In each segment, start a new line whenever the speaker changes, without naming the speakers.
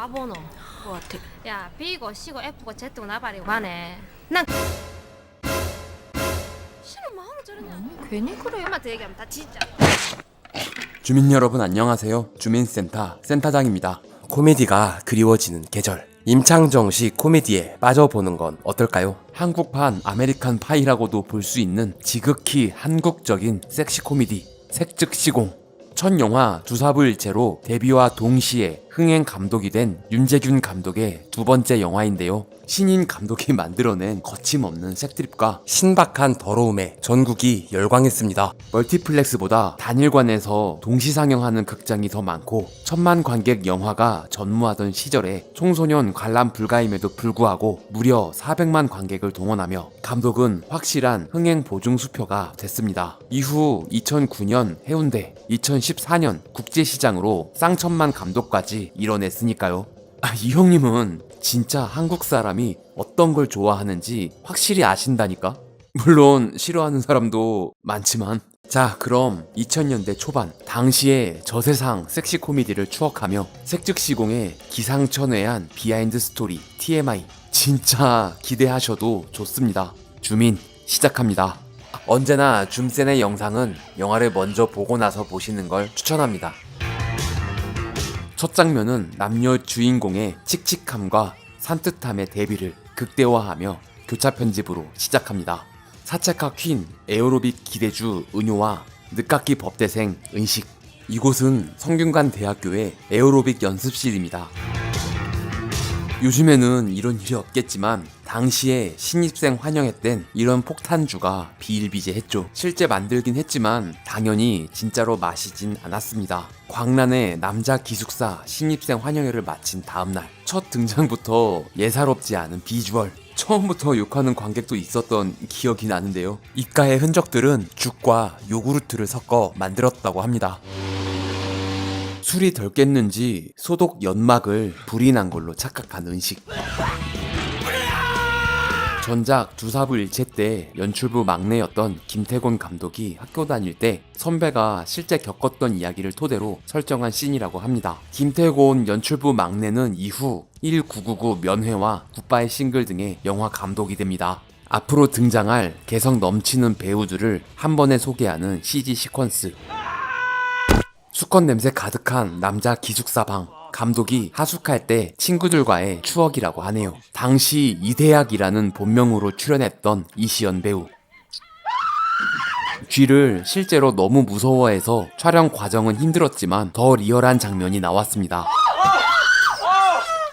바보노.
뭐 같아.
야, B고 C고 F고 Z고 나발이고 마네. 난 씨는 마음을 저러냐.
괜히 그래.
한마디 얘기하면 다 진짜.
주민 여러분 안녕하세요. 주민센터 센터장입니다. 코미디가 그리워지는 계절, 임창정식 코미디에 빠져보는 건 어떨까요? 한국판 아메리칸 파이라고도 볼 수 있는 지극히 한국적인 섹시 코미디 색즉시공. 첫 영화 두사부일체로 데뷔와 동시에 흥행 감독이 된 윤재균 감독의 두 번째 영화인데요. 신인 감독이 만들어낸 거침없는 색드립과 신박한 더러움에 전국이 열광했습니다. 멀티플렉스보다 단일관에서 동시 상영하는 극장이 더 많고 1000만 관객 영화가 전무하던 시절에 청소년 관람 불가임에도 불구하고 무려 400만 관객을 동원하며 감독은 확실한 흥행 보증 수표가 됐습니다. 이후 2009년 해운대, 2014년 국제시장으로 쌍천만 감독까지 이뤄냈으니까요. 이 형님은 진짜 한국 사람이 어떤 걸 좋아하는지 확실히 아신다니까? 물론 싫어하는 사람도 많지만. 자, 그럼 2000년대 초반 당시의 저세상 섹시 코미디를 추억하며 색즉시공의 기상천외한 비하인드 스토리 TMI 진짜 기대하셔도 좋습니다. 주민 시작합니다. 언제나 줌센의 영상은 영화를 먼저 보고 나서 보시는 걸 추천합니다. 첫 장면은 남녀 주인공의 칙칙함과 산뜻함의 대비를 극대화하며 교차 편집으로 시작합니다. 사채카 퀸, 에어로빅 기대주 은효와 늦깎이 법대생 은식. 이곳은 성균관 대학교의 에어로빅 연습실입니다. 요즘에는 이런 일이 없겠지만 당시에 신입생 환영회 땐 이런 폭탄주가 비일비재했죠. 실제 만들긴 했지만 당연히 진짜로 마시진 않았습니다. 광란의 남자 기숙사 신입생 환영회를 마친 다음날 첫 등장부터 예사롭지 않은 비주얼, 처음부터 욕하는 관객도 있었던 기억이 나는데요. 입가의 흔적들은 죽과 요구르트를 섞어 만들었다고 합니다. 술이 덜 깼는지 소독 연막을 불이 난 걸로 착각한 은식. 전작 두사부일체 때 연출부 막내였던 김태곤 감독이 학교 다닐 때 선배가 실제 겪었던 이야기를 토대로 설정한 씬이라고 합니다. 김태곤 연출부 막내는 이후 1999 면회와 굿바이 싱글 등의 영화 감독이 됩니다. 앞으로 등장할 개성 넘치는 배우들을 한 번에 소개하는 CG 시퀀스. 수컷 냄새 가득한 남자 기숙사방. 감독이 하숙할 때 친구들과의 추억이라고 하네요. 당시 이대학이라는 본명으로 출연했던 이시연 배우. 쥐를 실제로 너무 무서워해서 촬영 과정은 힘들었지만 더 리얼한 장면이 나왔습니다.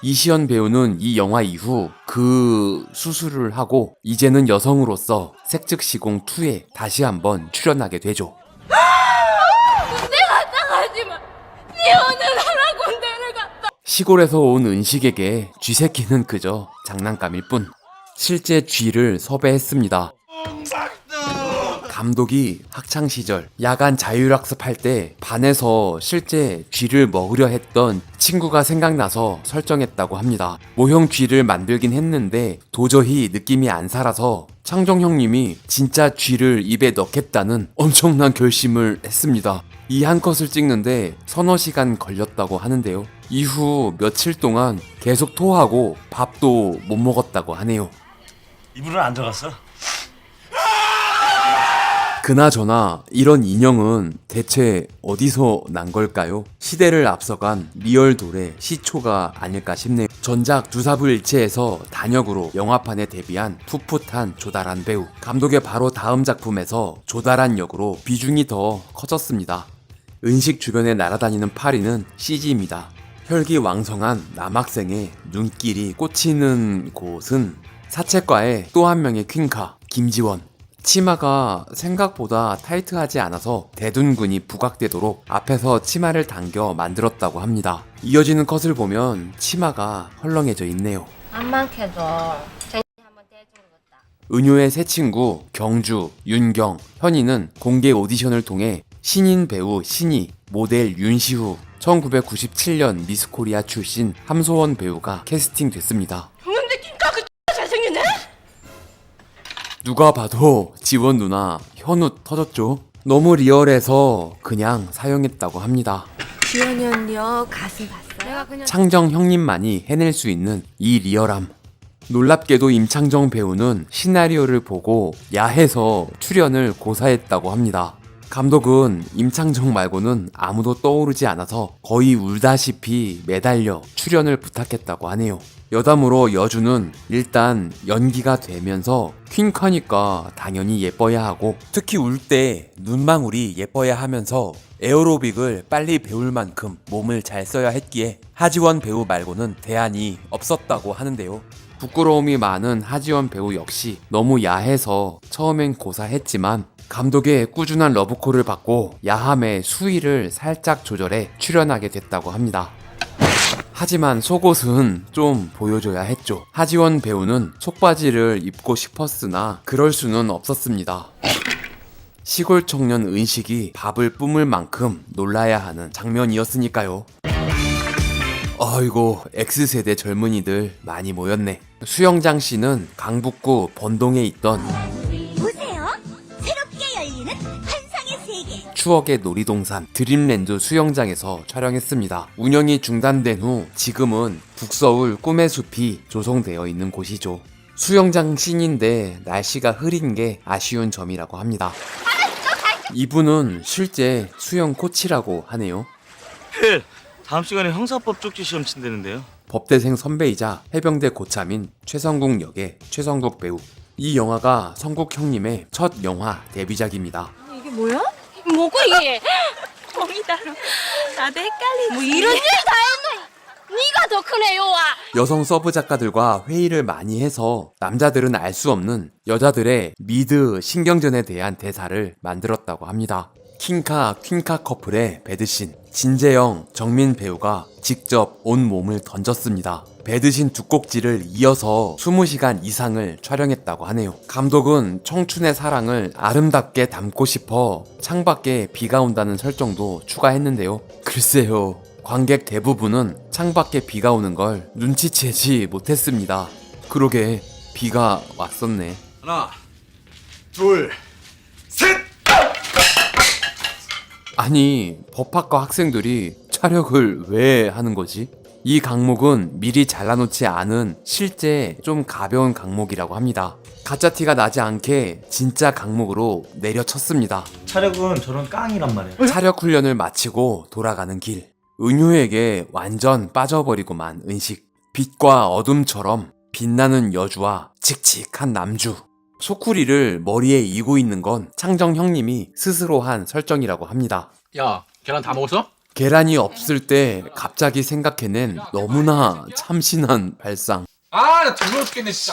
이시연 배우는 이 영화 이후 그 수술을 하고 이제는 여성으로서 색즉시공 2에 다시 한번 출연하게 되죠. 시골에서 온 은식에게 쥐새끼는 그저 장난감일 뿐. 실제 쥐를 섭외했습니다. 감독이 학창시절 야간 자율학습할 때 반에서 실제 쥐를 먹으려 했던 친구가 생각나서 설정했다고 합니다. 모형 쥐를 만들긴 했는데 도저히 느낌이 안 살아서 창정 형님이 진짜 쥐를 입에 넣겠다는 엄청난 결심을 했습니다. 이 한 컷을 찍는데 서너 시간 걸렸다고 하는데요. 이후 며칠 동안 계속 토하고 밥도 못 먹었다고 하네요.
이불은 안 들어갔어?
그나저나 이런 인형은 대체 어디서 난 걸까요? 시대를 앞서간 리얼돌의 시초가 아닐까 싶네요. 전작 두사부일체에서 단역으로 영화판에 데뷔한 풋풋한 조달한 배우. 감독의 바로 다음 작품에서 조달한 역으로 비중이 더 커졌습니다. 은식 주변에 날아다니는 파리는 CG입니다. 혈기왕성한 남학생의 눈길이 꽂히는 곳은 사채과의 또 한 명의 퀸카 김지원. 치마가 생각보다 타이트하지 않아서 대둔근이 부각되도록 앞에서 치마를 당겨 만들었다고 합니다. 이어지는 컷을 보면 치마가 헐렁해져 있네요.
안만 캐줘. 쟁이 한번 대주는 거다.
은효의 새 친구 경주, 윤경, 현이는 공개 오디션을 통해 신인 배우 신이, 모델 윤시후, 1997년 미스코리아 출신 함소원 배우가 캐스팅됐습니다.
근데 낑까 그 잘생겼네?
누가 봐도 지원 누나 현우 터졌죠? 너무 리얼해서 그냥 사용했다고 합니다.
지연이 언니요 가슴 봤어요?
내가 그냥
창정 형님만이 해낼 수 있는 이 리얼함. 놀랍게도 임창정 배우는 시나리오를 보고 야해서 출연을 고사했다고 합니다. 감독은 임창정 말고는 아무도 떠오르지 않아서 거의 울다시피 매달려 출연을 부탁했다고 하네요. 여담으로 여주는 일단 연기가 되면서 퀸카니까 당연히 예뻐야 하고, 특히 울 때 눈망울이 예뻐야 하면서 에어로빅을 빨리 배울 만큼 몸을 잘 써야 했기에 하지원 배우 말고는 대안이 없었다고 하는데요. 부끄러움이 많은 하지원 배우 역시 너무 야해서 처음엔 고사했지만 감독의 꾸준한 러브콜을 받고 야함의 수위를 살짝 조절해 출연하게 됐다고 합니다. 하지만 속옷은 좀 보여줘야 했죠. 하지원 배우는 속바지를 입고 싶었으나 그럴 수는 없었습니다. 시골 청년 은식이 밥을 뿜을 만큼 놀라야 하는 장면이었으니까요. 아이고, X세대 젊은이들 많이 모였네. 수영장 씨는 강북구 번동에 있던
보세요. 새롭게 열리는 환상의 세계.
추억의 놀이동산 드림랜드 수영장에서 촬영했습니다. 운영이 중단된 후 지금은 북서울 꿈의 숲이 조성되어 있는 곳이죠. 수영장 씬인데 날씨가 흐린 게 아쉬운 점이라고 합니다. 이분은 실제 수영 코치라고 하네요.
다음 시간에 형사법 쪽지 시험 친다는데요.
법대생 선배이자 해병대 고참인 최성국 역의 최성국 배우. 이 영화가 성국 형님의 첫 영화 데뷔작입니다.
이게 뭐야?
뭐고 이게?
거기다로 나도 헷갈리지.
뭐 이런 일 다 했노? 네가 더 크네 요아.
여성 서브 작가들과 회의를 많이 해서 남자들은 알 수 없는 여자들의 미드 신경전에 대한 대사를 만들었다고 합니다. 킹카 퀸카 커플의 배드신 진재영, 정민 배우가 직접 온 몸을 던졌습니다. 배드신 두 꼭지를 이어서 20시간 이상을 촬영했다고 하네요. 감독은 청춘의 사랑을 아름답게 담고 싶어 창밖에 비가 온다는 설정도 추가했는데요. 글쎄요, 관객 대부분은 창밖에 비가 오는 걸 눈치채지 못했습니다. 그러게 비가 왔었네.
하나, 둘, 셋!
아니, 법학과 학생들이 촬영을 왜 하는 거지? 이 강목은 미리 잘라놓지 않은 실제 좀 가벼운 강목이라고 합니다. 가짜티가 나지 않게 진짜 강목으로 내려쳤습니다.
차력은 저런 깡이란 말이에요.
차력 훈련을 마치고 돌아가는 길. 은효에게 완전 빠져버리고만 은식. 빛과 어둠처럼 빛나는 여주와 칙칙한 남주. 소쿠리를 머리에 이고 있는 건 창정 형님이 스스로 한 설정이라고 합니다.
야, 계란 다 먹었어?
계란이 없을 때 갑자기 생각해낸 너무나 참신한 발상.
아, 나 더러워 죽겠네, 진짜.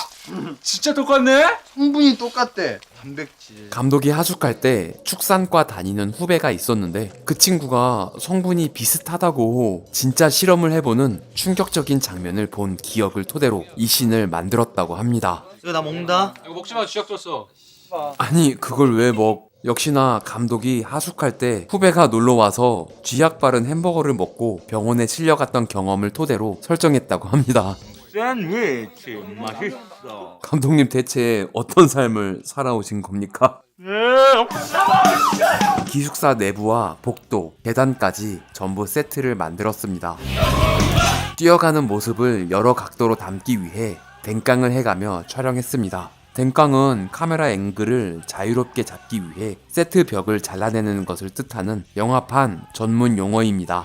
진짜 똑같네?
성분이 똑같대. 단백질.
감독이 하숙할 때 축산과 다니는 후배가 있었는데 그 친구가 성분이 비슷하다고 진짜 실험을 해보는 충격적인 장면을 본 기억을 토대로 이 씬을 만들었다고 합니다.
이거 나 먹는다.
이거 먹지 마, 쥐약 줬어.
아니, 그걸 왜 먹? 역시나 감독이 하숙할 때 후배가 놀러와서 쥐약 바른 햄버거를 먹고 병원에 실려갔던 경험을 토대로 설정했다고 합니다.
샌드위치 맛있어.
감독님 대체 어떤 삶을 살아오신 겁니까? 기숙사 내부와 복도, 계단까지 전부 세트를 만들었습니다. 뛰어가는 모습을 여러 각도로 담기 위해 댕깡을 해가며 촬영했습니다. 댕깡은 카메라 앵글을 자유롭게 잡기 위해 세트 벽을 잘라내는 것을 뜻하는 영화판 전문 용어입니다.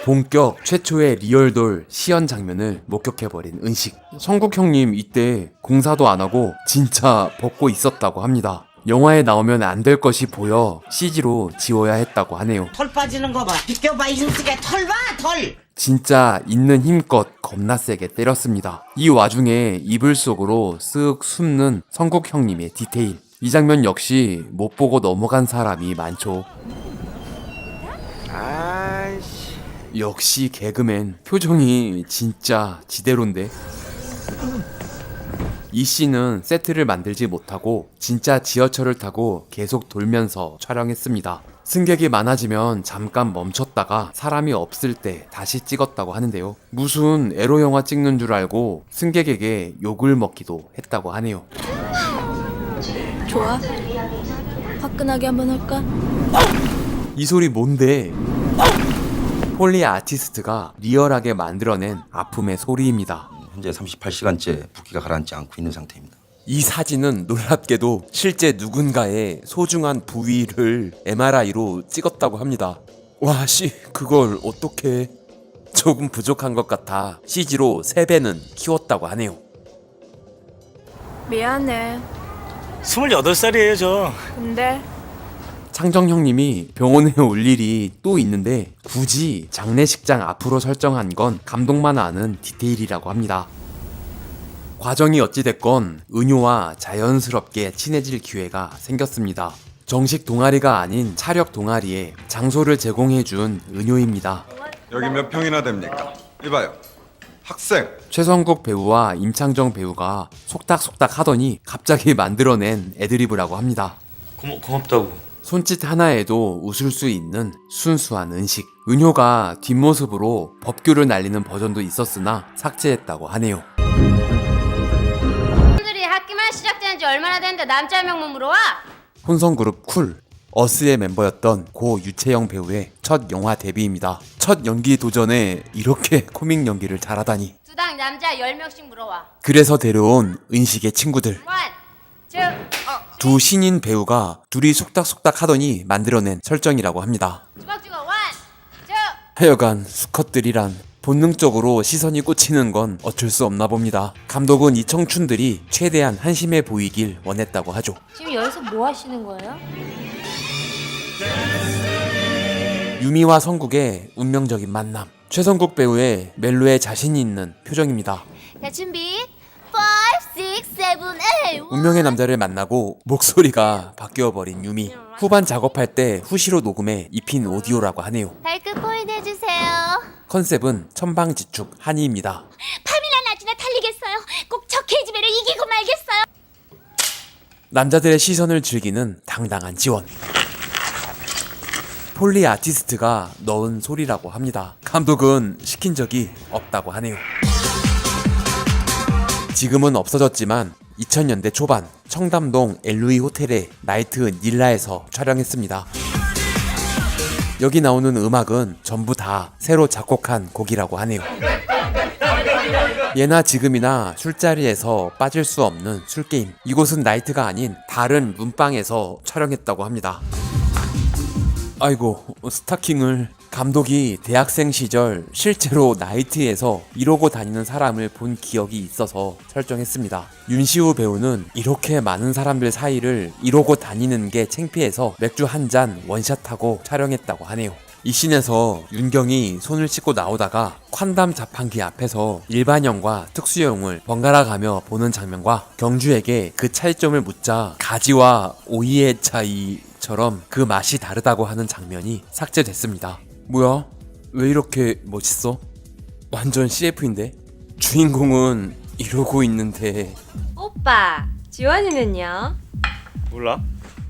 본격 최초의 리얼돌 시연 장면을 목격해버린 은식. 성국 형님 이때 공사도 안 하고 진짜 벗고 있었다고 합니다. 영화에 나오면 안 될 것이 보여 CG로 지워야 했다고 하네요.
털 빠지는 거 봐. 비껴봐, 인숙에 털 봐, 털.
진짜 있는 힘껏 겁나 세게 때렸습니다. 이 와중에 이불 속으로 쓱 숨는 성국 형님의 디테일. 이 장면 역시 못 보고 넘어간 사람이 많죠. 역시 개그맨. 표정이 진짜 지대로인데. 이 씬은 세트를 만들지 못하고 진짜 지하철을 타고 계속 돌면서 촬영했습니다. 승객이 많아지면 잠깐 멈췄다가 사람이 없을 때 다시 찍었다고 하는데요. 무슨 에로 영화 찍는 줄 알고 승객에게 욕을 먹기도 했다고 하네요.
좋아. 화끈하게 한번 할까?
이 소리 뭔데? 폴리 아티스트가 리얼하게 만들어낸 아픔의 소리입니다.
현재 38시간째 붓기가 가라앉지 않고 있는 상태입니다.
이 사진은 놀랍게도 실제 누군가의 소중한 부위를 MRI로 찍었다고 합니다. 와, 그걸 어떻게? 조금 부족한 것 같아 CG로 3배는 키웠다고 하네요.
미안해.
28살이에요 저.
근데
창정 형님이 병원에 올 일이 또 있는데 굳이 장례식장 앞으로 설정한 건 감독만 아는 디테일이라고 합니다. 과정이 어찌됐건 은효와 자연스럽게 친해질 기회가 생겼습니다. 정식 동아리가 아닌 차력 동아리에 장소를 제공해준 은효입니다.
여기 몇 평이나 됩니까? 이봐요. 학생.
최성국 배우와 임창정 배우가 속닥속닥 하더니 갑자기 만들어낸 애드리브라고 합니다.
고맙다고.
손짓 하나에도 웃을 수 있는 순수한 은식. 은효가 뒷모습으로 법규를 날리는 버전도 있었으나 삭제했다고 하네요.
들이 학기만 시작된 지 얼마나 됐는데 남자 명문 물어와?
혼성그룹 쿨, 어스의 멤버였던 고 유채영 배우의 첫 영화 데뷔입니다. 첫 연기 도전에 이렇게 코믹 연기를 잘하다니.
수당 남자 10명씩 물어와.
그래서 데려온 은식의 친구들. 두 신인 배우가 둘이 속닥속닥 하더니 만들어낸 설정이라고 합니다.
주먹 주고 1, 2.
하여간 수컷들이란 본능적으로 시선이 꽂히는 건 어쩔 수 없나 봅니다. 감독은 이 청춘들이 최대한 한심해 보이길 원했다고 하죠.
지금 여기서 뭐 하시는 거예요?
유미와 성국의 운명적인 만남. 최성국 배우의 멜로에 자신이 있는 표정입니다.
자, 준비. 5, 6, 7, 8.
운명의 남자를 만나고 목소리가 바뀌어버린 유미. 후반 작업할 때 후시로 녹음해 입힌 오디오라고 하네요.
발끝 포인트 해주세요.
컨셉은 천방지축 한이입니다.
파밀라 나지나 달리겠어요. 꼭 저 계집애를 이기고 말겠어요.
남자들의 시선을 즐기는 당당한 지원. 폴리 아티스트가 넣은 소리라고 합니다. 감독은 시킨 적이 없다고 하네요. 지금은 없어졌지만 2000년대 초반 청담동 엘루이 호텔의 나이트 닐라에서 촬영했습니다. 여기 나오는 음악은 전부 다 새로 작곡한 곡이라고 하네요. 예나 지금이나 술자리에서 빠질 수 없는 술게임. 이곳은 나이트가 아닌 다른 문방에서 촬영했다고 합니다. 아이고, 스타킹을. 감독이 대학생 시절 실제로 나이트에서 이러고 다니는 사람을 본 기억이 있어서 설정했습니다. 윤시우 배우는 이렇게 많은 사람들 사이를 이러고 다니는 게 창피해서 맥주 한 잔 원샷하고 촬영했다고 하네요. 이 씬에서 윤경이 손을 씻고 나오다가 콴담 자판기 앞에서 일반형과 특수형을 번갈아 가며 보는 장면과 경주에게 그 차이점을 묻자 가지와 오이의 차이처럼 그 맛이 다르다고 하는 장면이 삭제됐습니다. 뭐야? 왜 이렇게 멋있어? 완전 CF인데? 주인공은 이러고 있는데.
오빠, 지원이는요?
몰라?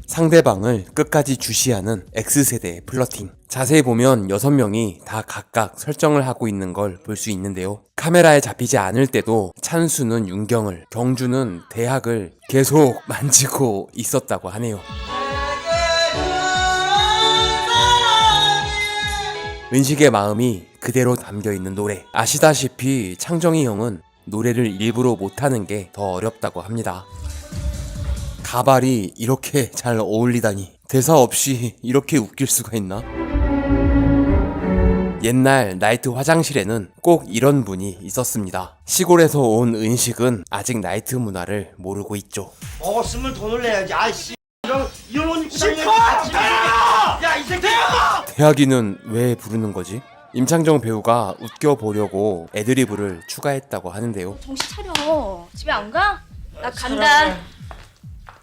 상대방을 끝까지 주시하는 X세대의 플러팅. 자세히 보면 6명이 다 각각 설정을 하고 있는 걸 볼 수 있는데요. 카메라에 잡히지 않을 때도 찬수는 윤경을, 경주는 대학을 계속 만지고 있었다고 하네요. 은식의 마음이 그대로 담겨있는 노래. 아시다시피 창정이 형은 노래를 일부러 못하는 게 더 어렵다고 합니다. 가발이 이렇게 잘 어울리다니. 대사 없이 이렇게 웃길 수가 있나? 옛날 나이트 화장실에는 꼭 이런 분이 있었습니다. 시골에서 온 은식은 아직 나이트 문화를 모르고 있죠.
먹었으면 돈을 내야지. 아이씨. 이런 옷 입고 다니면 야, 이 새끼!
대학이는 왜 부르는 거지? 임창정 배우가 웃겨보려고 애드리브를 추가했다고 하는데요.
정신 차려. 집에 안 가? 나 간다.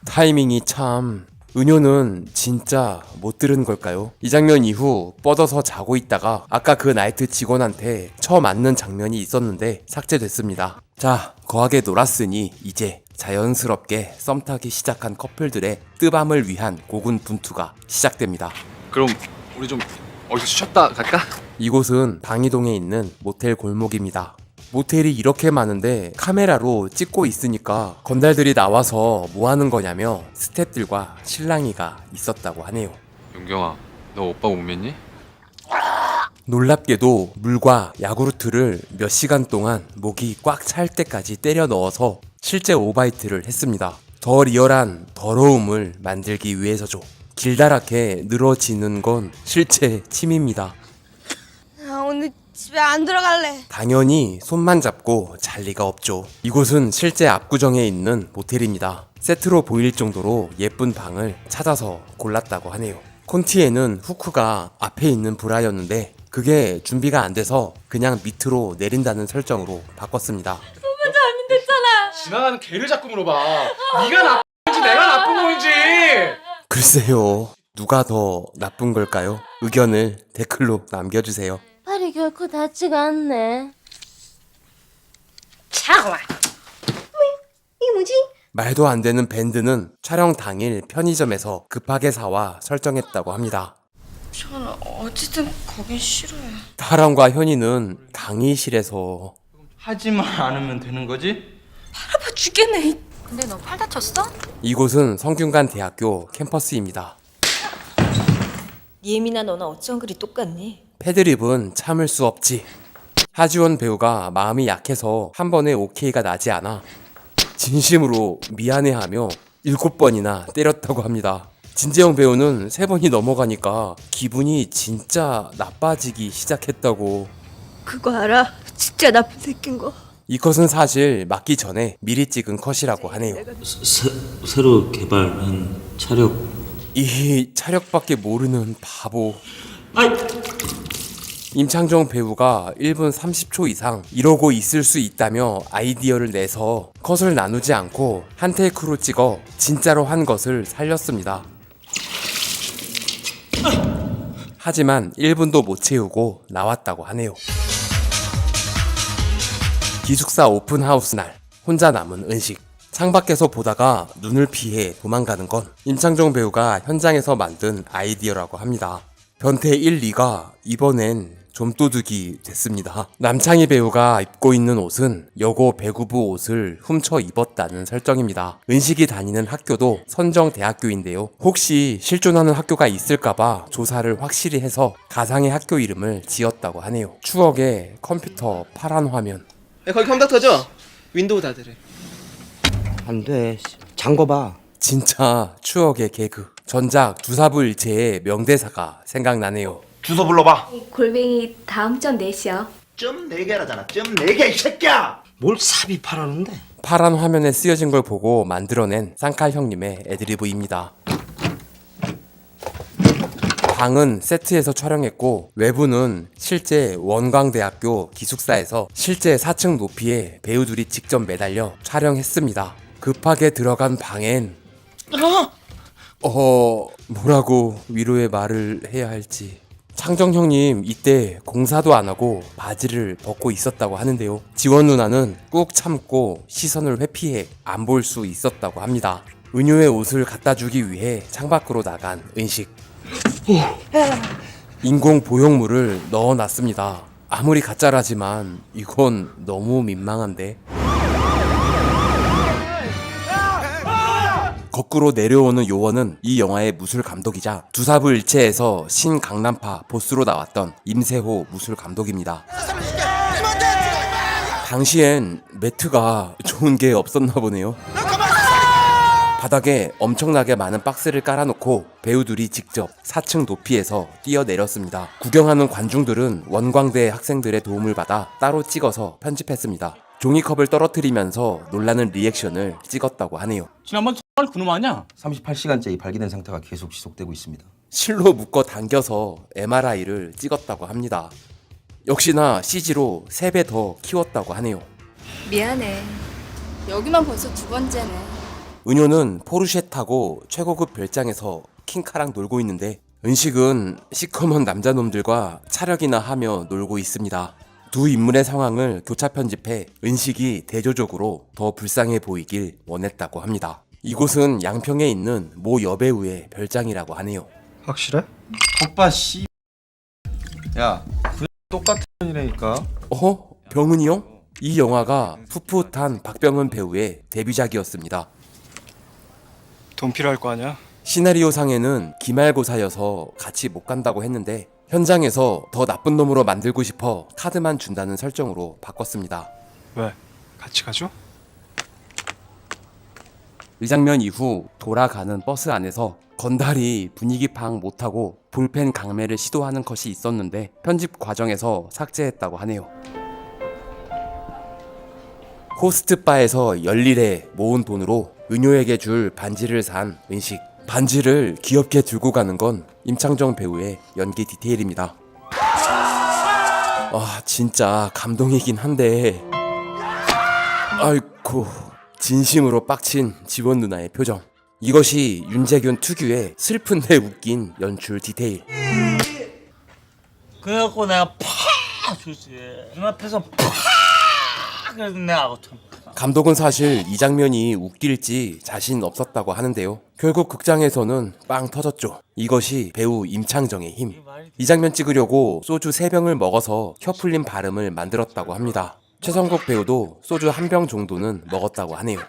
타이밍이 참... 은효는 진짜 못 들은 걸까요? 이 장면 이후 뻗어서 자고 있다가 아까 그 나이트 직원한테 처맞는 장면이 있었는데 삭제됐습니다. 자, 거하게 놀았으니 이제 자연스럽게 썸 타기 시작한 커플들의 뜨밤을 위한 고군분투가 시작됩니다.
그럼 우리 좀 어디서 쉬었다 갈까?
이곳은 방이동에 있는 모텔 골목입니다. 모텔이 이렇게 많은데 카메라로 찍고 있으니까 건달들이 나와서 뭐 하는 거냐며 스태프들과 실랑이가 있었다고 하네요.
용경아, 너 오빠 못 믿니?
놀랍게도 물과 야구르트를 몇 시간 동안 목이 꽉 찰 때까지 때려 넣어서 실제 오바이트를 했습니다. 더 리얼한 더러움을 만들기 위해서죠. 길다랗게 늘어지는 건 실제 침입니다.
오늘 집에 안 들어갈래.
당연히 손만 잡고 잘 리가 없죠. 이곳은 실제 압구정에 있는 모텔입니다. 세트로 보일 정도로 예쁜 방을 찾아서 골랐다고 하네요. 콘티에는 후크가 앞에 있는 브라였는데 그게 준비가 안 돼서 그냥 밑으로 내린다는 설정으로 바꿨습니다.
지나가는 개를 자꾸 물어봐. 네가 나쁜 놈인지 내가 나쁜 놈인지.
글쎄요, 누가 더 나쁜 걸까요? 의견을 댓글로 남겨주세요.
팔이 결코 닿지가 않네.
잠깐만. 이게 뭐지?
말도 안 되는 밴드는 촬영 당일 편의점에서 급하게 사와 설정했다고 합니다.
저는 어쨌든 거긴 싫어요.
타랑과 현이는 강의실에서
하지만 않으면 되는 거지?
아파 죽겠네.
근데 너 팔 다쳤어?
이곳은 성균관 대학교 캠퍼스입니다.
예민아 너나 어쩜 그리 똑같니?
패드립은 참을 수 없지. 하지원 배우가 마음이 약해서 한 번에 오케이가 나지 않아 진심으로 미안해하며 7번이나 때렸다고 합니다. 진재영 배우는 3번이 넘어가니까 기분이 진짜 나빠지기 시작했다고.
그거 알아? 진짜 나쁜 새끼인 거.
이 컷은 사실 맞기 전에 미리 찍은 컷이라고 하네요.
새로 개발한 차력.
이 차력밖에 모르는 바보.
아이,
임창정 배우가 1분 30초 이상 이러고 있을 수 있다며 아이디어를 내서 컷을 나누지 않고 한 테이크로 찍어 진짜로 한 것을 살렸습니다. 하지만 1분도 못 채우고 나왔다고 하네요. 기숙사 오픈하우스 날 혼자 남은 은식. 창밖에서 보다가 눈을 피해 도망가는 건 임창정 배우가 현장에서 만든 아이디어라고 합니다. 변태 1, 2가 이번엔 좀도둑이 됐습니다. 남창희 배우가 입고 있는 옷은 여고 배구부 옷을 훔쳐 입었다는 설정입니다. 은식이 다니는 학교도 선정대학교인데요. 혹시 실존하는 학교가 있을까봐 조사를 확실히 해서 가상의 학교 이름을 지었다고 하네요. 추억의 컴퓨터 파란 화면.
야, 거기 컴퓨터죠? 윈도우 닫으래.
안 돼. 잠궈봐.
진짜 추억의 개그. 전작 두사부일체의 명대사가 생각나네요.
주소 불러봐.
골뱅이 다음 점 내시요.
점 4개라잖아. 점 4개 이 새끼야.
뭘 삽입하라는데?
파란 화면에 쓰여진 걸 보고 만들어낸 쌍칼 형님의 애드리브입니다. 방은 세트에서 촬영했고 외부는 실제 원광대학교 기숙사에서 실제 4층 높이에 배우들이 직접 매달려 촬영했습니다. 급하게 들어간 방엔 뭐라고 위로의 말을 해야 할지. 창정 형님 이때 공사도 안 하고 바지를 벗고 있었다고 하는데요. 지원 누나는 꾹 참고 시선을 회피해 안 볼 수 있었다고 합니다. 은효의 옷을 갖다 주기 위해 창밖으로 나간 은식. 인공 보형물을 넣어놨습니다. 아무리 가짜라지만 이건 너무 민망한데. 거꾸로 내려오는 요원은 이 영화의 무술 감독이자 두사부일체에서 신강남파 보스로 나왔던 임세호 무술 감독입니다. 당시엔 매트가 좋은 게 없었나 보네요. 바닥에 엄청나게 많은 박스를 깔아놓고 배우들이 직접 4층 높이에서 뛰어내렸습니다. 구경하는 관중들은 원광대 학생들의 도움을 받아 따로 찍어서 편집했습니다. 종이컵을 떨어뜨리면서 놀라는 리액션을 찍었다고 하네요.
지난번 정말 그놈 아니야?
38시간째 이 발기된 상태가 계속 지속되고 있습니다.
실로 묶어 당겨서 MRI를 찍었다고 합니다. 역시나 CG로 3배 더 키웠다고 하네요.
미안해. 여기만 벌써 2번째네.
은효는 포르쉐 타고 최고급 별장에서 킹카랑 놀고 있는데 은식은 시커먼 남자놈들과 차력이나 하며 놀고 있습니다. 두 인물의 상황을 교차 편집해 은식이 대조적으로 더 불쌍해 보이길 원했다고 합니다. 이곳은 양평에 있는 모 여배우의 별장이라고 하네요.
확실해?
오빠 씨. 야, 그 똑같은 이라니까.
병은이 형? 이 영화가 풋풋한 박병은 배우의 데뷔작이었습니다.
돈 필요할 거 아니야?
시나리오상에는 기말고사여서 같이 못 간다고 했는데 현장에서 더 나쁜 놈으로 만들고 싶어 카드만 준다는 설정으로 바꿨습니다.
왜? 같이 가죠?
이 장면 이후 돌아가는 버스 안에서 건달이 분위기 파악 못하고 볼펜 강매를 시도하는 컷이 있었는데 편집 과정에서 삭제했다고 하네요. 호스트바에서 열일에 모은 돈으로 은효에게 줄 반지를 산 은식. 반지를 귀엽게 들고 가는 건 임창정 배우의 연기 디테일입니다. 아 진짜 감동이긴 한데 아이고 진심으로 빡친 지원 누나의 표정. 이것이 윤재균 특유의 슬픈데 웃긴 연출 디테일.
그래갖고 내가 팍 주지. 눈앞에서 팍 그래서 내가 참.
감독은 사실 이 장면이 웃길지 자신 없었다고 하는데요. 결국 극장에서는 빵 터졌죠. 이것이 배우 임창정의 힘. 이 장면 찍으려고 소주 3병을 먹어서 혀 풀린 발음을 만들었다고 합니다. 최성국 배우도 소주 1병 정도는 먹었다고 하네요.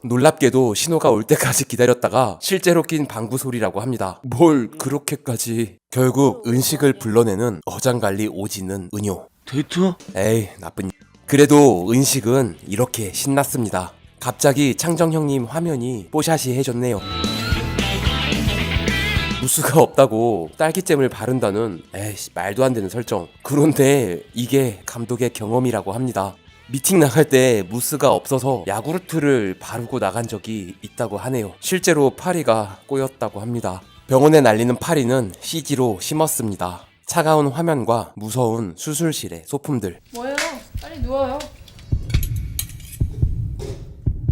놀랍게도 신호가 올 때까지 기다렸다가 실제로 낀 방구 소리라고 합니다. 뭘 그렇게까지. 결국 은식을 불러내는 어장관리 오지는 은효.
데이트?
에이 나쁜. 그래도 은식은 이렇게 신났습니다. 갑자기 창정 형님 화면이 뽀샤시 해졌네요. 무스가 없다고 딸기잼을 바른다는 에이씨 말도 안 되는 설정. 그런데 이게 감독의 경험이라고 합니다. 미팅 나갈 때 무스가 없어서 야구르트를 바르고 나간 적이 있다고 하네요. 실제로 파리가 꼬였다고 합니다. 병원에 날리는 파리는 CG로 심었습니다. 차가운 화면과 무서운 수술실의 소품들.
뭐예요? 빨리 누워요.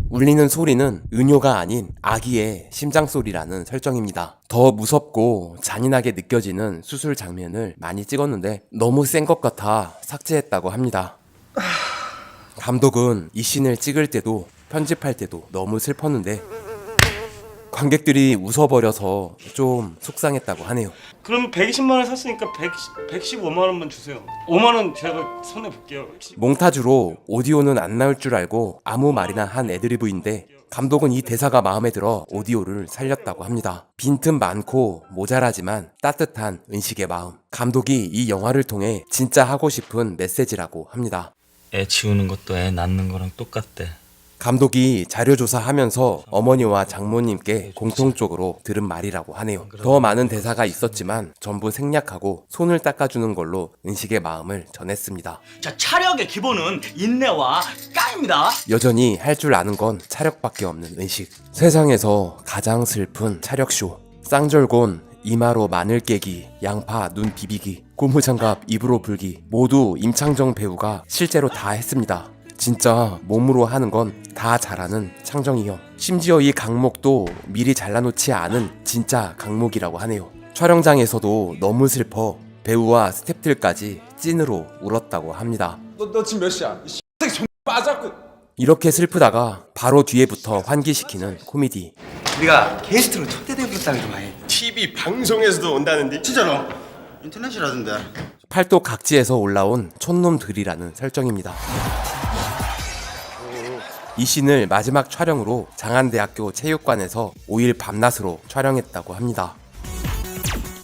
울리는 소리는 은효가 아닌 아기의 심장소리라는 설정입니다. 더 무섭고 잔인하게 느껴지는 수술 장면을 많이 찍었는데 너무 센 것 같아 삭제했다고 합니다. 감독은 이 씬을 찍을 때도 편집할 때도 너무 슬펐는데 관객들이 웃어버려서 좀 속상했다고 하네요.
그럼 120만 원 샀으니까 115만 원만 주세요. 5만 원 제가 손해 볼게요.
몽타주로 오디오는 안 나올 줄 알고 아무 말이나 한 애드리브인데 감독은 이 대사가 마음에 들어 오디오를 살렸다고 합니다. 빈틈 많고 모자라지만 따뜻한 은식의 마음. 감독이 이 영화를 통해 진짜 하고 싶은 메시지라고 합니다.
애 지우는 것도 애 낳는 거랑 똑같대.
감독이 자료조사하면서 어머니와 장모님께 공통적으로 들은 말이라고 하네요. 더 많은 대사가 있었지만 전부 생략하고 손을 닦아주는 걸로 은식의 마음을 전했습니다.
자, 차력의 기본은 인내와 깡입니다.
여전히 할 줄 아는 건 차력밖에 없는 은식. 세상에서 가장 슬픈 차력쇼. 쌍절곤, 이마로 마늘 깨기, 양파 눈 비비기, 고무장갑 입으로 불기 모두 임창정 배우가 실제로 다 했습니다. 진짜 몸으로 하는 건 다 잘하는 창정이 형. 심지어 이 강목도 미리 잘라놓지 않은 진짜 강목이라고 하네요. 촬영장에서도 너무 슬퍼 배우와 스태프들까지 찐으로 울었다고 합니다.
너 지금 몇 시야? 이 새끼 좀 빠졌고.
이렇게 슬프다가 바로 뒤에부터 환기시키는 코미디.
우리가 게스트로 초대돼버렸다는 거 봐요.
TV 방송에서도 온다는데
진짜로? 인터넷이라던데.
팔도 각지에서 올라온 촌놈들이라는 설정입니다. 이 씬을 마지막 촬영으로 장안대학교 체육관에서 5일 밤낮으로 촬영했다고 합니다.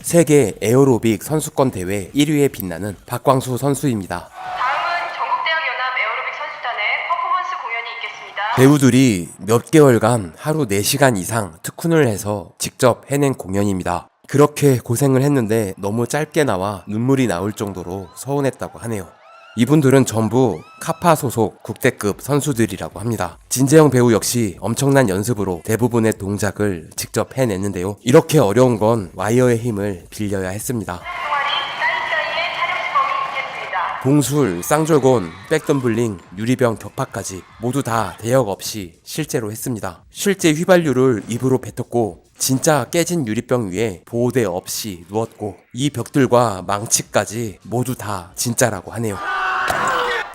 세계 에어로빅 선수권 대회 1위에 빛나는 박광수 선수입니다.
다음은 전국대학연합 에어로빅 선수단의 퍼포먼스 공연이 있겠습니다.
배우들이 몇 개월간 하루 4시간 이상 특훈을 해서 직접 해낸 공연입니다. 그렇게 고생을 했는데 너무 짧게 나와 눈물이 나올 정도로 서운했다고 하네요. 이분들은 전부 카파 소속 국대급 선수들이라고 합니다. 진재영 배우 역시 엄청난 연습으로 대부분의 동작을 직접 해냈는데요. 이렇게 어려운 건 와이어의 힘을 빌려야 했습니다. 봉술, 쌍절곤, 백덤블링, 유리병 격파까지 모두 다 대역 없이 실제로 했습니다. 실제 휘발유를 입으로 뱉었고 진짜 깨진 유리병 위에 보호대 없이 누웠고 이 벽들과 망치까지 모두 다 진짜라고 하네요.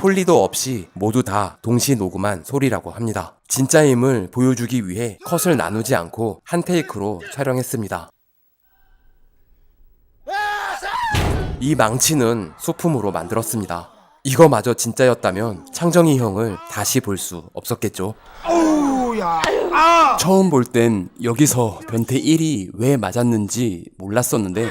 폴리도 없이 모두 다 동시 녹음한 소리라고 합니다. 진짜 힘을 보여주기 위해 컷을 나누지 않고 한 테이크로 촬영했습니다. 이 망치는 소품으로 만들었습니다. 이거마저 진짜였다면 창정이 형을 다시 볼 수 없었겠죠.
어우,
아우야.
처음 볼 땐 여기서 변태 1이 왜 맞았는지 몰랐었는데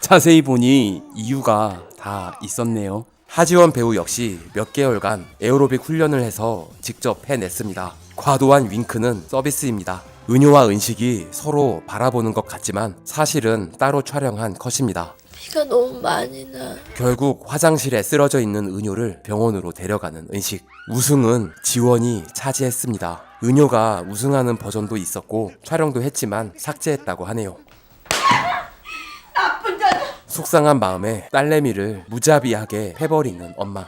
자세히 보니 이유가 다 있었네요. 하지원 배우 역시 몇 개월간 에어로빅 훈련을 해서 직접 해냈습니다. 과도한 윙크는 서비스입니다. 은효와 은식이 서로 바라보는 것 같지만 사실은 따로 촬영한 컷입니다.
피가 너무 많이 나.
결국 화장실에 쓰러져 있는 은효를 병원으로 데려가는 은식. 우승은 지원이 차지했습니다. 은효가 우승하는 버전도 있었고 촬영도 했지만 삭제했다고 하네요. 속상한 마음에 딸내미를 무자비하게 패버리는 엄마.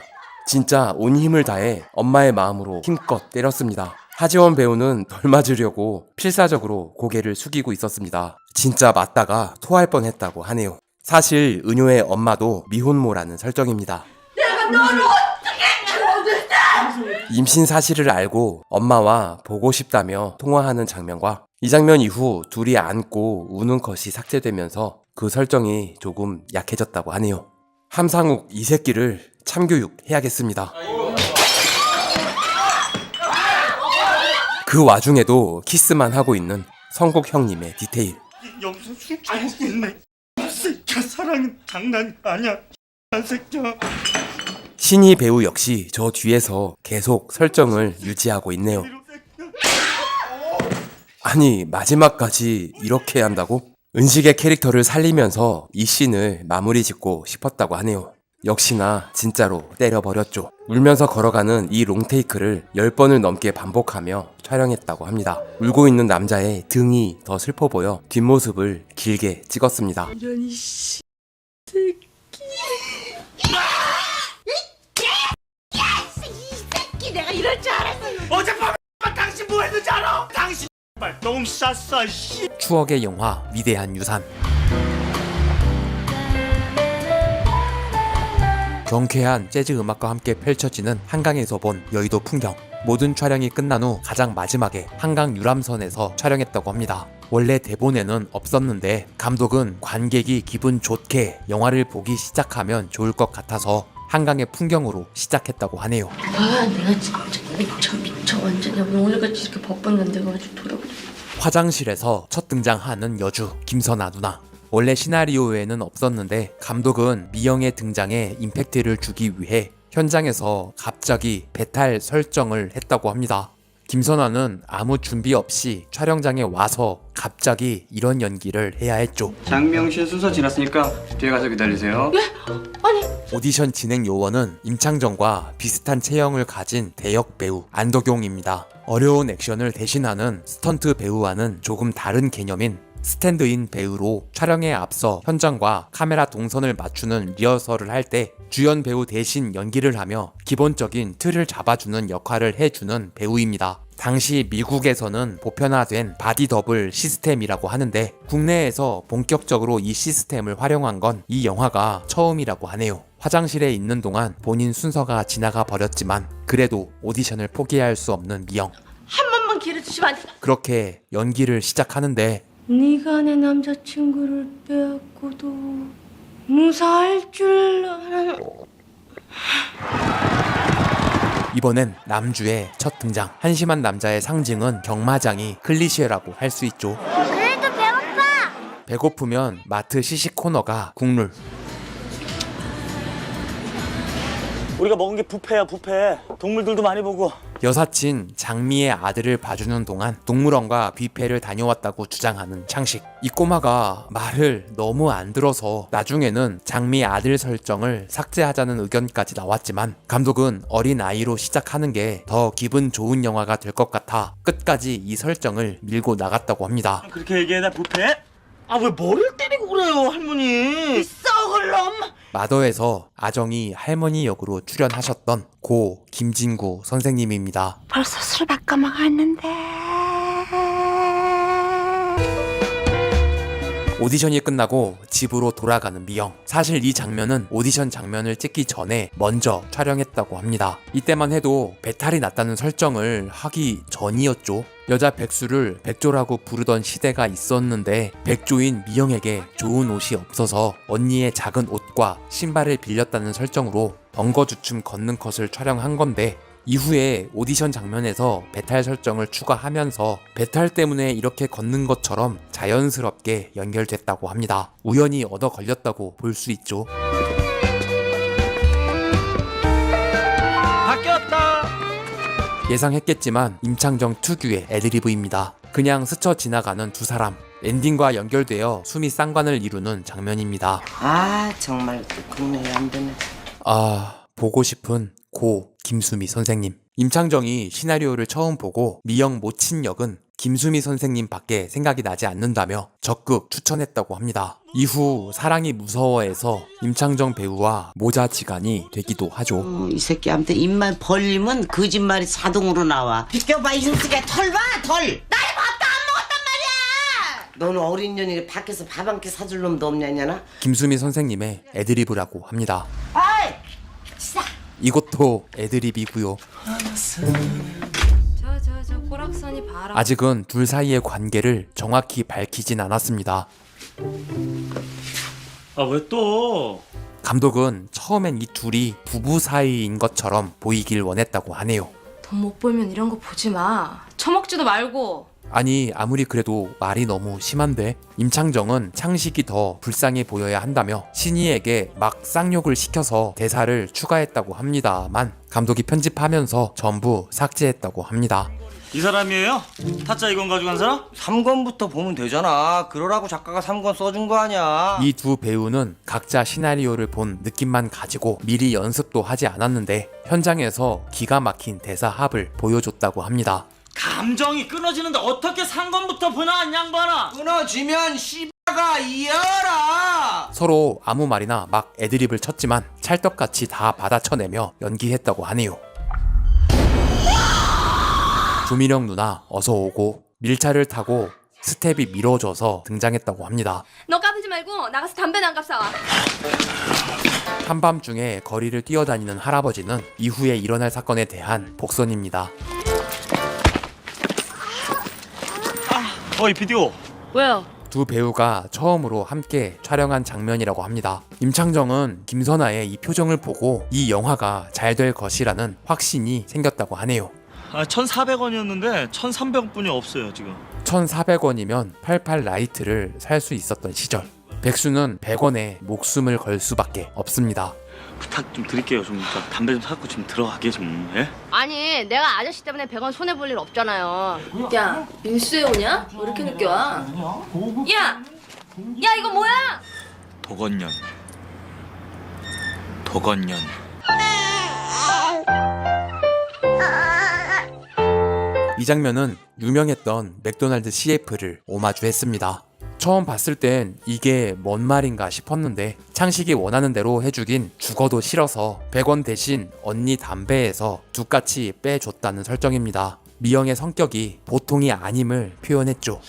진짜 온 힘을 다해 엄마의 마음으로 힘껏 때렸습니다. 하지원 배우는 덜 맞으려고 필사적으로 고개를 숙이고 있었습니다. 진짜 맞다가 토할 뻔했다고 하네요. 사실 은효의 엄마도 미혼모라는 설정입니다. 내가 너를 어떻게 임신 사실을 알고 엄마와 보고 싶다며 통화하는 장면과 이 장면 이후 둘이 안고 우는 컷이 삭제되면서 그 설정이 조금 약해졌다고 하네요. 함상욱 이 새끼를 참교육 해야겠습니다. 그 와중에도 키스만 하고 있는 성국 형님의 디테일.
여기서 술 취했네. 이 새끼야 사랑은 장난이 아니야. 이 새끼야.
신희 배우 역시 저 뒤에서 계속 설정을 유지하고 있네요. 아니 마지막까지 이렇게 한다고? 은식의 캐릭터를 살리면서 이 씬을 마무리 짓고 싶었다고 하네요. 역시나 진짜로 때려버렸죠. 울면서 걸어가는 이 롱테이크를 10번을 넘게 반복하며 촬영했다고 합니다. 울고 있는 남자의 등이 더 슬퍼 보여 뒷모습을 길게 찍었습니다.
이런 이 새끼.
내가 이럴 줄 알았어.
어젯밤에 당신 뭐 했는지 알아? 당신 똥 쌌어. 씨.
추억의 영화 위대한 유산. 경쾌한 재즈 음악과 함께 펼쳐지는 한강에서 본 여의도 풍경. 모든 촬영이 끝난 후 가장 마지막에 한강 유람선에서 촬영했다고 합니다. 원래 대본에는 없었는데 감독은 관객이 기분 좋게 영화를 보기 시작하면 좋을 것 같아서 한강의 풍경으로 시작했다고 하네요.
아, 내가 진짜 미쳐 완전히. 오늘같이 이렇게 바빴는데 가지고 돌아버려.
화장실에서 첫 등장하는 여주 김선아 누나. 원래 시나리오에는 없었는데 감독은 미영의 등장에 임팩트를 주기 위해 현장에서 갑자기 배탈 설정을 했다고 합니다. 김선아는 아무 준비 없이 촬영장에 와서 갑자기 이런 연기를 해야 했죠.
장명신 순서 지났으니까 뒤에 가서 기다리세요.
오디션 진행 요원은 임창정과 비슷한 체형을 가진 대역 배우 안덕용입니다. 어려운 액션을 대신하는 스턴트 배우와는 조금 다른 개념인 스탠드인 배우로 촬영에 앞서 현장과 카메라 동선을 맞추는 리허설을 할 때 주연 배우 대신 연기를 하며 기본적인 틀을 잡아주는 역할을 해주는 배우입니다. 당시 미국에서는 보편화된 바디 더블 시스템이라고 하는데 국내에서 본격적으로 이 시스템을 활용한 건 이 영화가 처음이라고 하네요. 화장실에 있는 동안 본인 순서가 지나가 버렸지만 그래도 오디션을 포기할 수 없는 미영.
한 번만 기회 주시면 안 돼?
그렇게 연기를 시작하는데
네가 내 남자친구를 빼앗고도 무사할 줄 알아.
이번엔 남주의 첫 등장. 한심한 남자의 상징은 경마장이 클리셰라고 할 수 있죠.
그래도 배고파.
배고프면 마트 시식 코너가 국룰.
우리가 먹은 게 뷔페야 뷔페. 동물들도 많이 보고.
여사친 장미의 아들을 봐주는 동안 동물원과 뷔페를 다녀왔다고 주장하는 창식. 이 꼬마가 말을 너무 안 들어서 나중에는 장미의 아들 설정을 삭제하자는 의견까지 나왔지만 감독은 어린 아이로 시작하는 게 더 기분 좋은 영화가 될 것 같아 끝까지 이 설정을 밀고 나갔다고 합니다.
그렇게 얘기해 나 뷔페? 아 왜 머리를 때리고 그래요 할머니. 썩을 놈.
마더에서 아정이 할머니 역으로 출연하셨던 고 김진구 선생님입니다.
벌써 술 바꿔 먹었는데.
오디션이 끝나고 집으로 돌아가는 미영. 사실 이 장면은 오디션 장면을 찍기 전에 먼저 촬영했다고 합니다. 이때만 해도 배탈이 났다는 설정을 하기 전이었죠. 여자 백수를 백조라고 부르던 시대가 있었는데 백조인 미영에게 좋은 옷이 없어서 언니의 작은 옷과 신발을 빌렸다는 설정으로 덩거주춤 걷는 컷을 촬영한 건데 이후에 오디션 장면에서 배탈 설정을 추가하면서 배탈 때문에 이렇게 걷는 것처럼 자연스럽게 연결됐다고 합니다. 우연히 얻어 걸렸다고 볼 수 있죠.
바뀌었다.
예상했겠지만 임창정 특유의 애드리브입니다. 그냥 스쳐 지나가는 두 사람, 엔딩과 연결되어 숨이 쌍관을 이루는 장면입니다.
아 정말 국내에 안 되네.
보고 싶은 고 김수미 선생님. 임창정이 시나리오를 처음 보고 미영 모친 역은 김수미 선생님 밖에 생각이 나지 않는다며 적극 추천했다고 합니다. 이후 사랑이 무서워해서 임창정 배우와 모자지간이 되기도 하죠.
이 새끼한테 입만 벌리면 거짓말이 자동으로 나와. 비켜봐 이 흉측에 털 봐 털. 나이 밥도 안 먹었단 말이야. 너는 어린 년이 밖에서 밥 한 끼 사줄 놈도 없냐냐나.
김수미 선생님의 애드리브라고 합니다.
아이
이것도 애드립이고요.
저 꼬락선이 바로
아직은 둘 사이의 관계를 정확히 밝히진 않았습니다.
아 왜 또?
감독은 처음엔 이 둘이 부부 사이인 것처럼 보이길 원했다고 하네요.
돈 못 벌면 이런 거 보지 마. 처먹지도 말고.
아니 아무리 그래도 말이 너무 심한데 임창정은 창식이 더 불쌍해 보여야 한다며 신이에게 막 쌍욕을 시켜서 대사를 추가했다고 합니다만 감독이 편집하면서 전부 삭제했다고 합니다.
이 사람이에요? 타짜 이건 가져간 사람?
3권부터 보면 되잖아. 그러라고 작가가 3권 써준 거 아니야.
이 두 배우는 각자 시나리오를 본 느낌만 가지고 미리 연습도 하지 않았는데 현장에서 기가 막힌 대사 합을 보여줬다고 합니다.
감정이 끊어지는데 어떻게 상관부터 보나 양반아.
끊어지면 씨바가 이어라.
서로 아무 말이나 막 애드립을 쳤지만 찰떡같이 다 받아쳐내며 연기했다고 하네요. 조미령 누나 어서 오고 밀차를 타고 스텝이 미뤄져서 등장했다고 합니다.
너 까불지 말고 나가서 담배나 한 갑 사와.
한밤중에 거리를 뛰어다니는 할아버지는 이후에 일어날 사건에 대한 복선입니다.
어이 비디오.
왜요?
두 배우가 처음으로 함께 촬영한 장면이라고 합니다. 임창정은 김선아의 이 표정을 보고 이 영화가 잘 될 것이라는 확신이 생겼다고 하네요.
1,400원이었는데 1,300원뿐이 없어요 지금.
1,400원이면 88 라이트를 살 수 있었던 시절. 백수는 100원에 목숨을 걸 수밖에 없습니다.
부탁 좀 드릴게요. 좀 담배 좀 사갖고 좀 들어가게 좀. 예?
아니 내가 아저씨 때문에 100원 손해볼 일 없잖아요. 야 민수에 오냐? 왜 이렇게 늦게 와? 야 이거 뭐야?
도건년.
이 장면은 유명했던 맥도날드 CF를 오마주했습니다. 처음 봤을 땐 이게 뭔 말인가 싶었는데 창식이 원하는 대로 해주긴 죽어도 싫어서 100원 대신 언니 담배에서 두까치 빼줬다는 설정입니다. 미영의 성격이 보통이 아님을 표현했죠.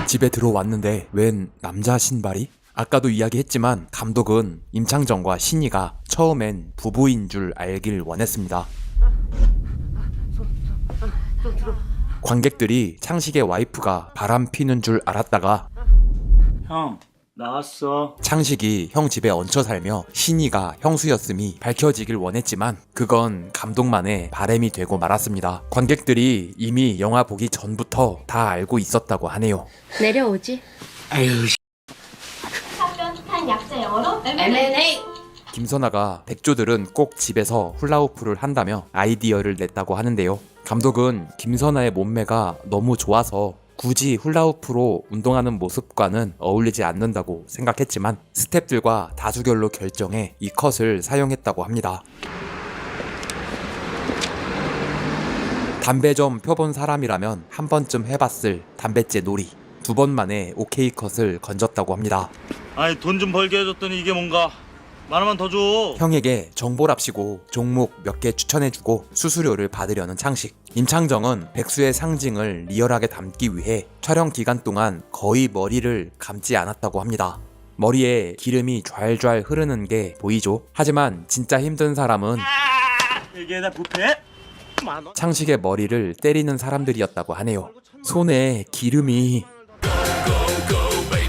집에 들어왔는데 웬 남자 신발이? 아까도 이야기했지만 감독은 임창정과 신이가 처음엔 부부인 줄 알길 원했습니다. 관객들이 창식의 와이프가 바람 피는 줄 알았다가
형 나왔어.
창식이 형 집에 얹혀 살며 신이가 형수였음이 밝혀지길 원했지만 그건 감독만의 바람이 되고 말았습니다. 관객들이 이미 영화 보기 전부터 다 알고 있었다고 하네요.
내려오지.
아유
한 약자 영어로
M&A.
김선아가 백조들은 꼭 집에서 훌라후프를 한다며 아이디어를 냈다고 하는데요. 감독은 김선아의 몸매가 너무 좋아서 굳이 훌라후프로 운동하는 모습과는 어울리지 않는다고 생각했지만 스태프들과 다수결로 결정해 이 컷을 사용했다고 합니다. 담배 좀 펴본 사람이라면 한 번쯤 해봤을 담배째 놀이. 2번 만에 오케이 컷을 건졌다고 합니다.
아니 돈 좀 벌게 해줬더니 이게 뭔가. 만원만 더 줘.
형에게 정보랍시고 종목 몇 개 추천해주고 수수료를 받으려는 창식. 임창정은 백수의 상징을 리얼하게 담기 위해 촬영 기간 동안 거의 머리를 감지 않았다고 합니다. 머리에 기름이 좔좔 흐르는 게 보이죠? 하지만 진짜 힘든 사람은
이게 나 부패?
창식의 머리를 때리는 사람들이었다고 하네요. 손에 기름이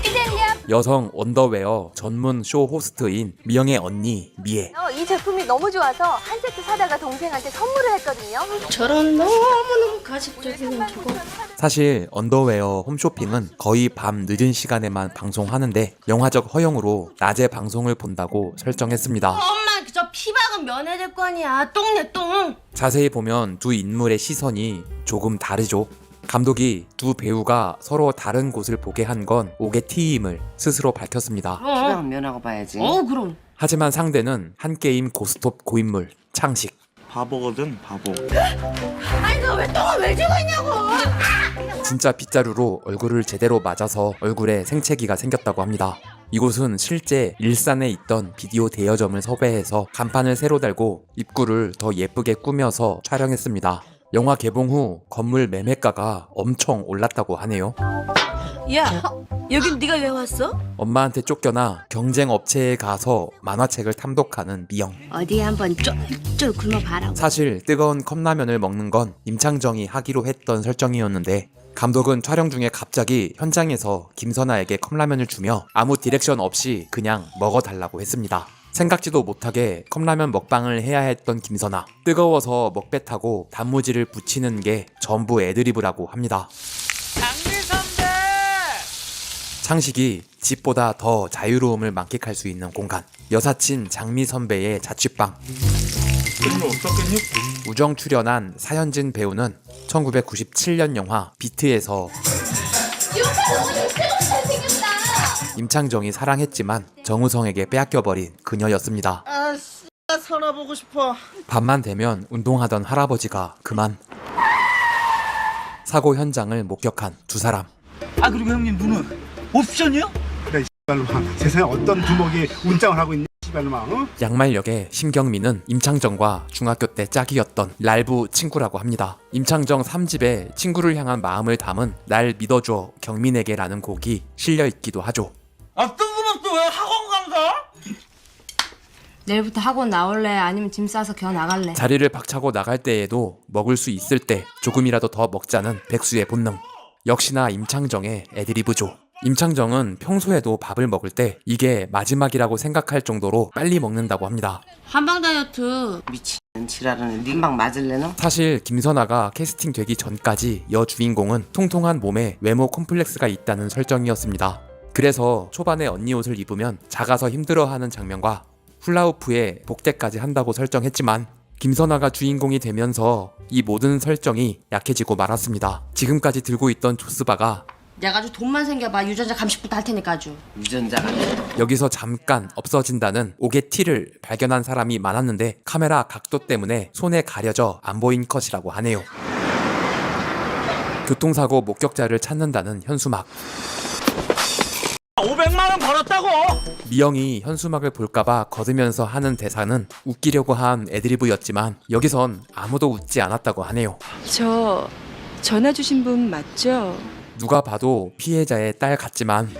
이제야
여성 언더웨어 전문 쇼 호스트인 미영의 언니 미애.
이 제품이 너무 좋아서 한 세트 사다가 동생한테 선물을 했거든요.
저런 너무너무 가식적인 저거.
사실 언더웨어 홈쇼핑은 거의 밤 늦은 시간에만 방송하는데 영화적 허용으로 낮에 방송을 본다고 설정했습니다.
엄마 저 피박은 면해될 거 아니야. 똥내 똥.
자세히 보면 두 인물의 시선이 조금 다르죠. 감독이 두 배우가 서로 다른 곳을 보게 한 건 오게티임을 스스로 밝혔습니다.
피박은 면하고 봐야지.
그럼.
하지만 상대는 한 게임 고스톱 고인물 창식.
바보거든 바보.
아니 너 왜 똥을 왜 쥐고 있냐고.
진짜 빗자루로 얼굴을 제대로 맞아서 얼굴에 생채기가 생겼다고 합니다. 이곳은 실제 일산에 있던 비디오 대여점을 섭외해서 간판을 새로 달고 입구를 더 예쁘게 꾸며서 촬영했습니다. 영화 개봉 후 건물 매매가가 엄청 올랐다고 하네요.
야, 여긴 네가 왜 왔어?
엄마한테 쫓겨나 경쟁 업체에 가서 만화책을 탐독하는 미영.
어디 한번 쫄쫄 굶어봐라.
사실 뜨거운 컵라면을 먹는 건 임창정이 하기로 했던 설정이었는데 감독은 촬영 중에 갑자기 현장에서 김선아에게 컵라면을 주며 아무 디렉션 없이 그냥 먹어달라고 했습니다. 생각지도 못하게 컵라면 먹방을 해야 했던 김선아. 뜨거워서 먹배 타고 단무지를 붙이는 게 전부 애드리브라고 합니다. 창식이 집보다 더 자유로움을 만끽할 수 있는 공간. 여사친 장미 선배의 자취방. 우정 출연한 사현진 배우는 1997년 영화 비트에서 임창정이 사랑했지만 정우성에게 빼앗겨버린 그녀였습니다.
살아보고 싶어.
밤만 되면 운동하던 할아버지가 그만. 사고 현장을 목격한 두 사람.
아 그리고 형님 눈은 옵션이요?
그래 세상에 어떤 두목이 운장을 하고 있냐 어?
양말역의 심경민은 임창정과 중학교 때 짝이었던 랄부 친구라고 합니다. 임창정 3집에 친구를 향한 마음을 담은 날 믿어줘 경민에게라는 곡이 실려있기도 하죠.
아 뜬금없어 왜 학원 강사?
내일부터 학원 나올래? 아니면 짐 싸서 겨 나갈래?
자리를 박차고 나갈 때에도 먹을 수 있을 때 조금이라도 더 먹자는 백수의 본능. 역시나 임창정의 애드리브죠. 임창정은 평소에도 밥을 먹을 때 이게 마지막이라고 생각할 정도로 빨리 먹는다고 합니다.
한방 다이어트.
미친 지랄하네. 님방 맞을래너?
사실 김선아가 캐스팅 되기 전까지 여주인공은 통통한 몸에 외모 콤플렉스가 있다는 설정이었습니다. 그래서 초반에 언니 옷을 입으면 작아서 힘들어하는 장면과 훌라후프에 복대까지 한다고 설정했지만 김선아가 주인공이 되면서 이 모든 설정이 약해지고 말았습니다. 지금까지 들고 있던 조스바가
내가 아주 돈만 생겨봐 유전자 감식부터 할 테니까 아주.
유전자가
여기서 잠깐 없어진다는 오게티를 발견한 사람이 많았는데 카메라 각도 때문에 손에 가려져 안 보인 컷이라고 하네요. 교통사고 목격자를 찾는다는 현수막.
500만 원 벌었다고.
미영이 현수막을 볼까봐 거두면서 하는 대사는 웃기려고 한 애드리브였지만 여기선 아무도 웃지 않았다고 하네요.
저 전화 주신 분 맞죠?
누가 봐도 피해자의 딸 같지만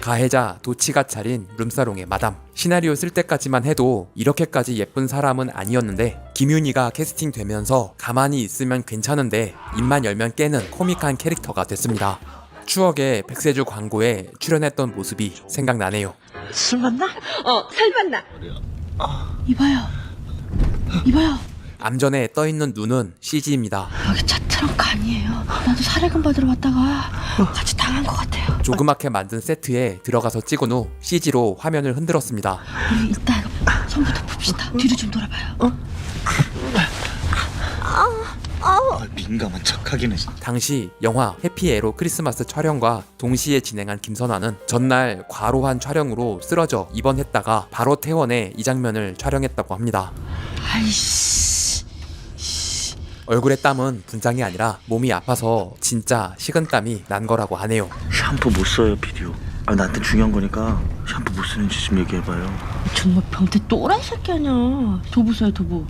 가해자 도치가 차린 룸사롱의 마담. 시나리오 쓸 때까지만 해도 이렇게까지 예쁜 사람은 아니었는데 김윤희가 캐스팅되면서 가만히 있으면 괜찮은데 입만 열면 깨는 코믹한 캐릭터가 됐습니다. 추억의 백세주 광고에 출연했던 모습이 생각나네요.
술 맞나?
살 봤나? 이봐요. 이봐요.
암전에 떠있는 눈은 CG입니다.
여기 차 트렁크 아니에요. 나도 사례금 받으러 왔다가 같이 당한 것 같아요.
조그맣게 만든 세트에 들어가서 찍은 후 CG로 화면을 흔들었습니다.
우리 이따 손부터 풉시다. 뒤로 좀 돌아봐요.
민감한 척하기는.
당시 영화 해피에로 크리스마스 촬영과 동시에 진행한 김선아는 전날 과로한 촬영으로 쓰러져 입원했다가 바로 퇴원해 이 장면을 촬영했다고 합니다.
아이씨.
얼굴에 땀은 분장이 아니라 몸이 아파서 진짜 식은땀이 난 거라고 하네요.
샴푸 못 써요 비디오. 아 나한테 중요한 거니까 샴푸 못 쓰는지 좀 얘기해봐요.
정말 병태 또라이 새끼 아니야. 도부 써요 도부.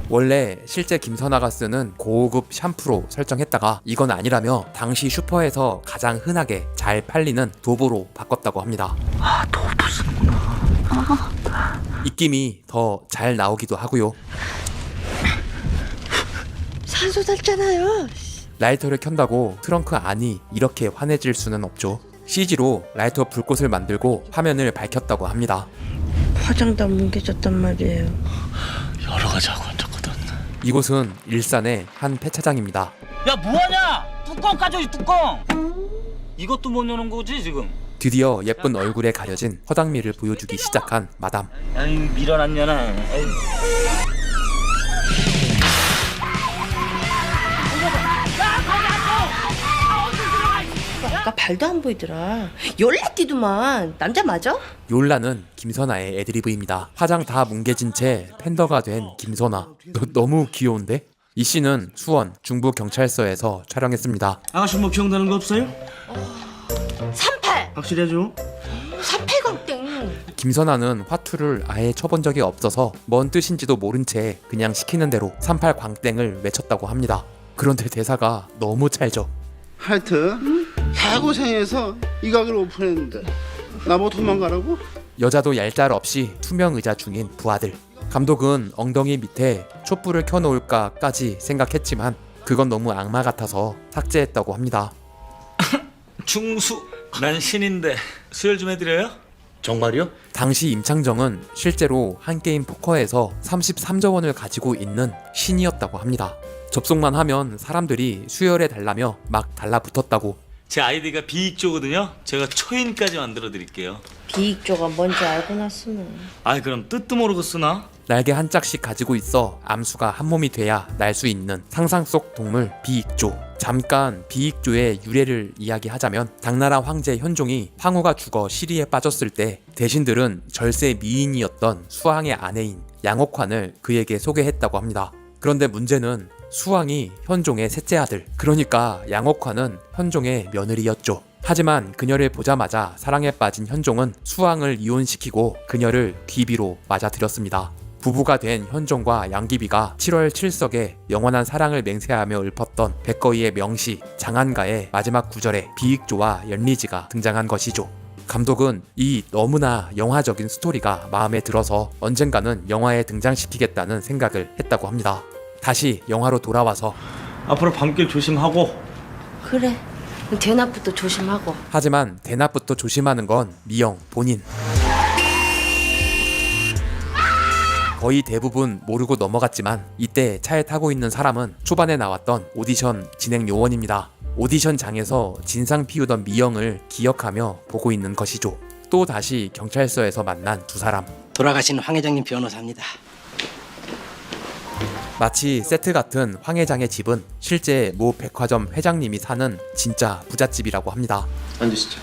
원래 실제 김선아가 쓰는 고급 샴푸로 설정했다가 이건 아니라며 당시 슈퍼에서 가장 흔하게 잘 팔리는 도브로 바꿨다고 합니다.
아 도부 쓰는구나.
입김이 더 잘 나오기도 하고요.
산소 샀잖아요.
라이터를 켠다고 트렁크 안이 이렇게 환해질 수는 없죠. CG로 라이터 불꽃을 만들고 화면을 밝혔다고 합니다.
화장 다 뭉개졌단 말이에요.
여러 가지 하고 앉았거든.
이곳은 일산의 한 폐차장입니다.
야 뭐하냐? 뚜껑 까줘 이 뚜껑. 이것도 못 여는 거지 지금?
드디어 예쁜 얼굴에 가려진 허당미를 보여주기 시작한 마담.
아이 밀어놨냐나.
아까 발도 안 보이더라. 열레띠더만. 남자 맞아?
욜라는 김선아의 애드리브입니다. 화장 다 뭉개진 채 팬더가 된 김선아. 너무 귀여운데? 이 씬은 수원 중부경찰서에서 촬영했습니다.
아가씨 뭐 기억나는 거 없어요?
38!
확실해줘.
38강땡.
김선아는 화투를 아예 쳐본 적이 없어서 뭔 뜻인지도 모른 채 그냥 시키는 대로 38 광땡을 외쳤다고 합니다. 그런데 대사가 너무 찰져.
하여튼 개고생해서 이 가게를 오픈했는데 나보고 도망가라고?
여자도 얄짤 없이 투명 의자 중인 부하들. 감독은 엉덩이 밑에 촛불을 켜놓을까까지 생각했지만 그건 너무 악마 같아서 삭제했다고 합니다.
중수. 난 신인데 수혈 좀 해드려요? 정말이요?
당시 임창정은 실제로 한 게임 포커에서 33조 원을 가지고 있는 신이었다고 합니다. 접속만 하면 사람들이 수혈해 달라며 막 달라붙었다고.
제 아이디가 비익조거든요. 제가 초인까지 만들어 드릴게요.
비익조가 뭔지 알고 났으면.
아이 그럼 뜻도 모르고 쓰나?
날개 한 짝씩 가지고 있어 암수가 한 몸이 돼야 날 수 있는 상상 속 동물 비익조. 잠깐 비익조의 유래를 이야기하자면 당나라 황제 현종이 황후가 죽어 시리에 빠졌을 때 대신들은 절세 미인이었던 수왕의 아내인 양옥환을 그에게 소개했다고 합니다. 그런데 문제는 수왕이 현종의 셋째 아들, 그러니까 양옥환은 현종의 며느리였죠. 하지만 그녀를 보자마자 사랑에 빠진 현종은 수왕을 이혼시키고 그녀를 귀비로 맞아들였습니다. 부부가 된 현종과 양귀비가 7월 7석에 영원한 사랑을 맹세하며 읊었던 백거이의 명시 장안가의 마지막 구절에 비익조와 연리지가 등장한 것이죠. 감독은 이 너무나 영화적인 스토리가 마음에 들어서 언젠가는 영화에 등장시키겠다는 생각을 했다고 합니다. 다시 영화로 돌아와서
앞으로 밤길 조심하고.
그래. 대낮부터 조심하고.
하지만 대낮부터 조심하는 건 미영 본인. 거의 대부분 모르고 넘어갔지만 이때 차에 타고 있는 사람은 초반에 나왔던 오디션 진행 요원입니다. 오디션장에서 진상 피우던 미영을 기억하며 보고 있는 것이죠. 또 다시 경찰서에서 만난 두 사람.
돌아가신 황 회장님 변호사입니다.
마치 세트 같은 황 회장의 집은 실제 모 백화점 회장님이 사는 진짜 부잣집이라고 합니다.
앉으시죠.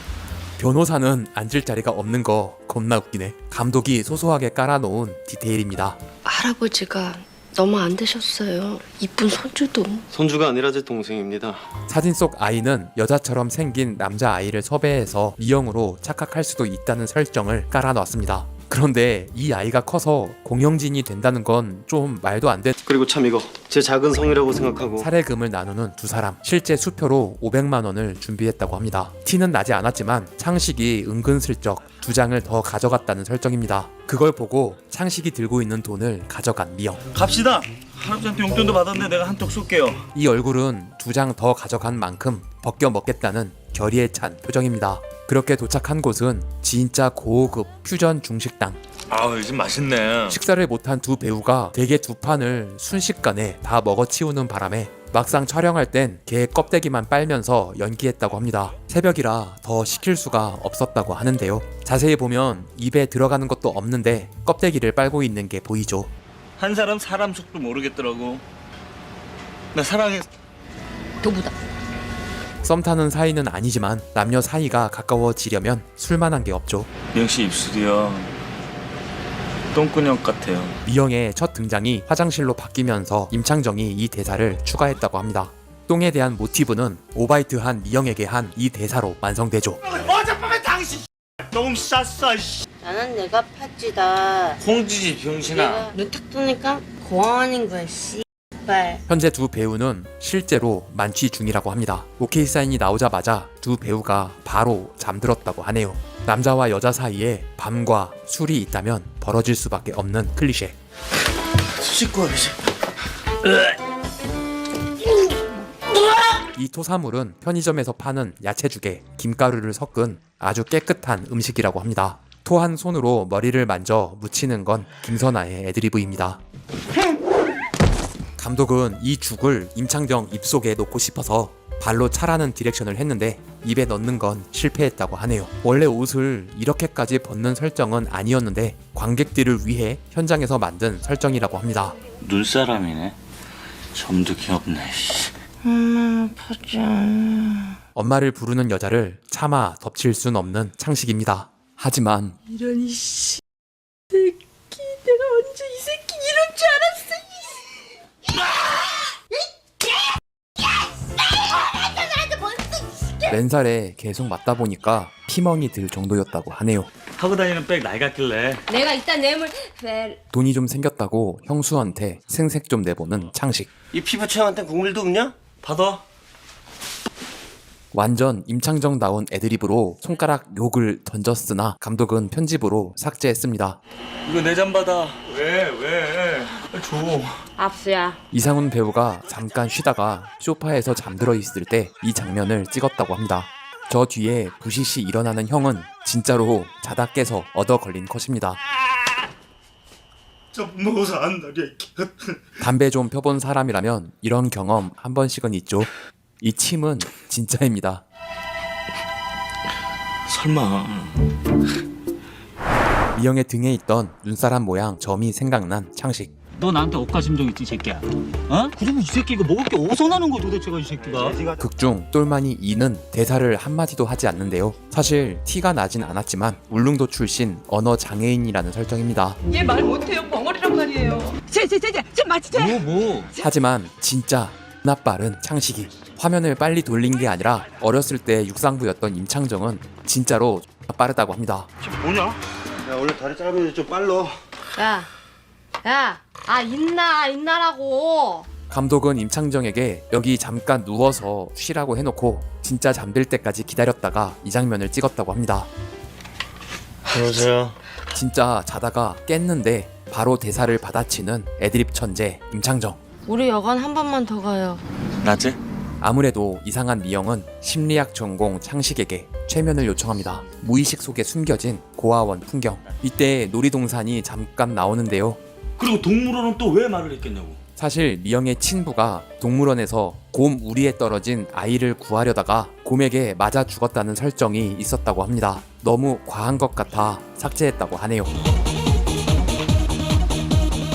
변호사는 앉을 자리가 없는 거 겁나 웃기네. 감독이 소소하게 깔아놓은 디테일입니다.
할아버지가 너무 안 되셨어요. 이쁜 손주도.
손주가 아니라 제 동생입니다.
사진 속 아이는 여자처럼 생긴 남자아이를 섭외해서 미영으로 착각할 수도 있다는 설정을 깔아놨습니다. 그런데 이 아이가 커서 공영진이 된다는 건 좀 말도 안 돼.
그리고 참 이거 제 작은 성이라고 생각하고
사례금을 나누는 두 사람. 실제 수표로 500만 원을 준비했다고 합니다. 티는 나지 않았지만 창식이 은근슬쩍 2장을 더 가져갔다는 설정입니다. 그걸 보고 창식이 들고 있는 돈을 가져간 미영.
갑시다. 할아버지한테 용돈도 받았는데 내가 한턱 쏠게요.
이 얼굴은 2장 더 가져간 만큼 벗겨 먹겠다는 결의에 찬 표정입니다. 그렇게 도착한 곳은 진짜 고급 퓨전 중식당.
아우 요즘 맛있네.
식사를 못한 두 배우가 대게 2판을 순식간에 다 먹어치우는 바람에 막상 촬영할 땐 개 껍데기만 빨면서 연기했다고 합니다. 새벽이라 더 시킬 수가 없었다고 하는데요. 자세히 보면 입에 들어가는 것도 없는데 껍데기를 빨고 있는 게 보이죠.
한 사람 속도 모르겠더라고. 나 사랑해.
도부다.
썸 타는 사이는 아니지만 남녀 사이가 가까워지려면 술만한 게 없죠.
미영씨 입술이요 똥근육 같아요.
미영의 첫 등장이 화장실로 바뀌면서 임창정이 이 대사를 추가했다고 합니다. 똥에 대한 모티브는 오바이트한 미영에게 한 이 대사로 완성되죠.
어젯밤에 당신 너무 쌌어.
나는 내가 팥쥐다.
홍지지 병신아.
눈 탁 뜨니까 고아원인 거야, 씨발.
현재 두 배우는 실제로 만취 중이라고 합니다. 오케이 사인이 나오자마자 두 배우가 바로 잠들었다고 하네요. 남자와 여자 사이에 밤과 술이 있다면 벌어질 수밖에 없는 클리셰.
씻고 와야지.
이 토사물은 편의점에서 파는 야채죽에 김가루를 섞은 아주 깨끗한 음식이라고 합니다. 토한 손으로 머리를 만져 묻히는 건 김선아의 애드리브입니다. 감독은 이 죽을 임창정 입속에 넣고 싶어서 발로 차라는 디렉션을 했는데 입에 넣는 건 실패했다고 하네요. 원래 옷을 이렇게까지 벗는 설정은 아니었는데 관객들을 위해 현장에서 만든 설정이라고 합니다.
눈사람이네. 점도 귀엽네.
엄마를 부르는 여자를 차마 덮칠 순 없는 창식입니다. 하지만
이런 이씨 새끼, 내가 언제 이 새끼 이럴 줄 알았어.
맨살에 계속 맞다 보니까 피멍이 들 정도였다고 하네요.
하고 다니는 백 낡았길래.
내가 이딴 뇌물
돈이 좀 생겼다고 형수한테 생색 좀 내보는 창식.
이 피부 체형한테 국물도 없냐?
받아.
완전 임창정다운 애드립으로 손가락 욕을 던졌으나 감독은 편집으로 삭제했습니다.
이거 내 잠 받아. 왜? 줘.
압수야.
이상훈 배우가 잠깐 쉬다가 소파에서 잠들어 있을 때 이 장면을 찍었다고 합니다. 저 뒤에 부시시 일어나는 형은 진짜로 자다 깨서 얻어 걸린 컷입니다.
좀 먹어서 안 나려.
담배 좀 펴본 사람이라면 이런 경험 한 번씩은 있죠. 이 침은 진짜입니다.
설마.
미영의 등에 있던 눈사람 모양 점이 생각난 창식.
너 나한테 억가심정 있지, 이 새끼야? 어? 그리고 이 새끼가 먹을 게 어디서 나는 거야, 도대체가 이 새끼가?
극중 똘마니 이는 대사를 한마디도 하지 않는데요. 사실 티가 나진 않았지만 울릉도 출신 언어 장애인이라는 설정입니다.
얘 말 못해요. 벙어리란 말이에요. 좀 맞추세요.
뭐?
하지만 진짜 나빠른 창식이 화면을 빨리 돌린 게 아니라 어렸을 때 육상부였던 임창정은 진짜로 빠르다고 합니다.
뭐냐?
야 원래 다리 짧으면 좀 빨라.
있나라고.
감독은 임창정에게 여기 잠깐 누워서 쉬라고 해놓고 진짜 잠들 때까지 기다렸다가 이 장면을 찍었다고 합니다.
여보세요?
진짜 자다가 깼는데 바로 대사를 받아치는 애드립 천재 임창정.
우리 여관 한 번만 더 가요.
낮에?
아무래도 이상한 미영은 심리학 전공 창식에게 최면을 요청합니다. 무의식 속에 숨겨진 고아원 풍경. 이때 놀이동산이 잠깐 나오는데요.
그리고 동물원은 또 왜 말을 했겠냐고.
사실 미영의 친부가 동물원에서 곰 우리에 떨어진 아이를 구하려다가 곰에게 맞아 죽었다는 설정이 있었다고 합니다. 너무 과한 것 같아 삭제했다고 하네요.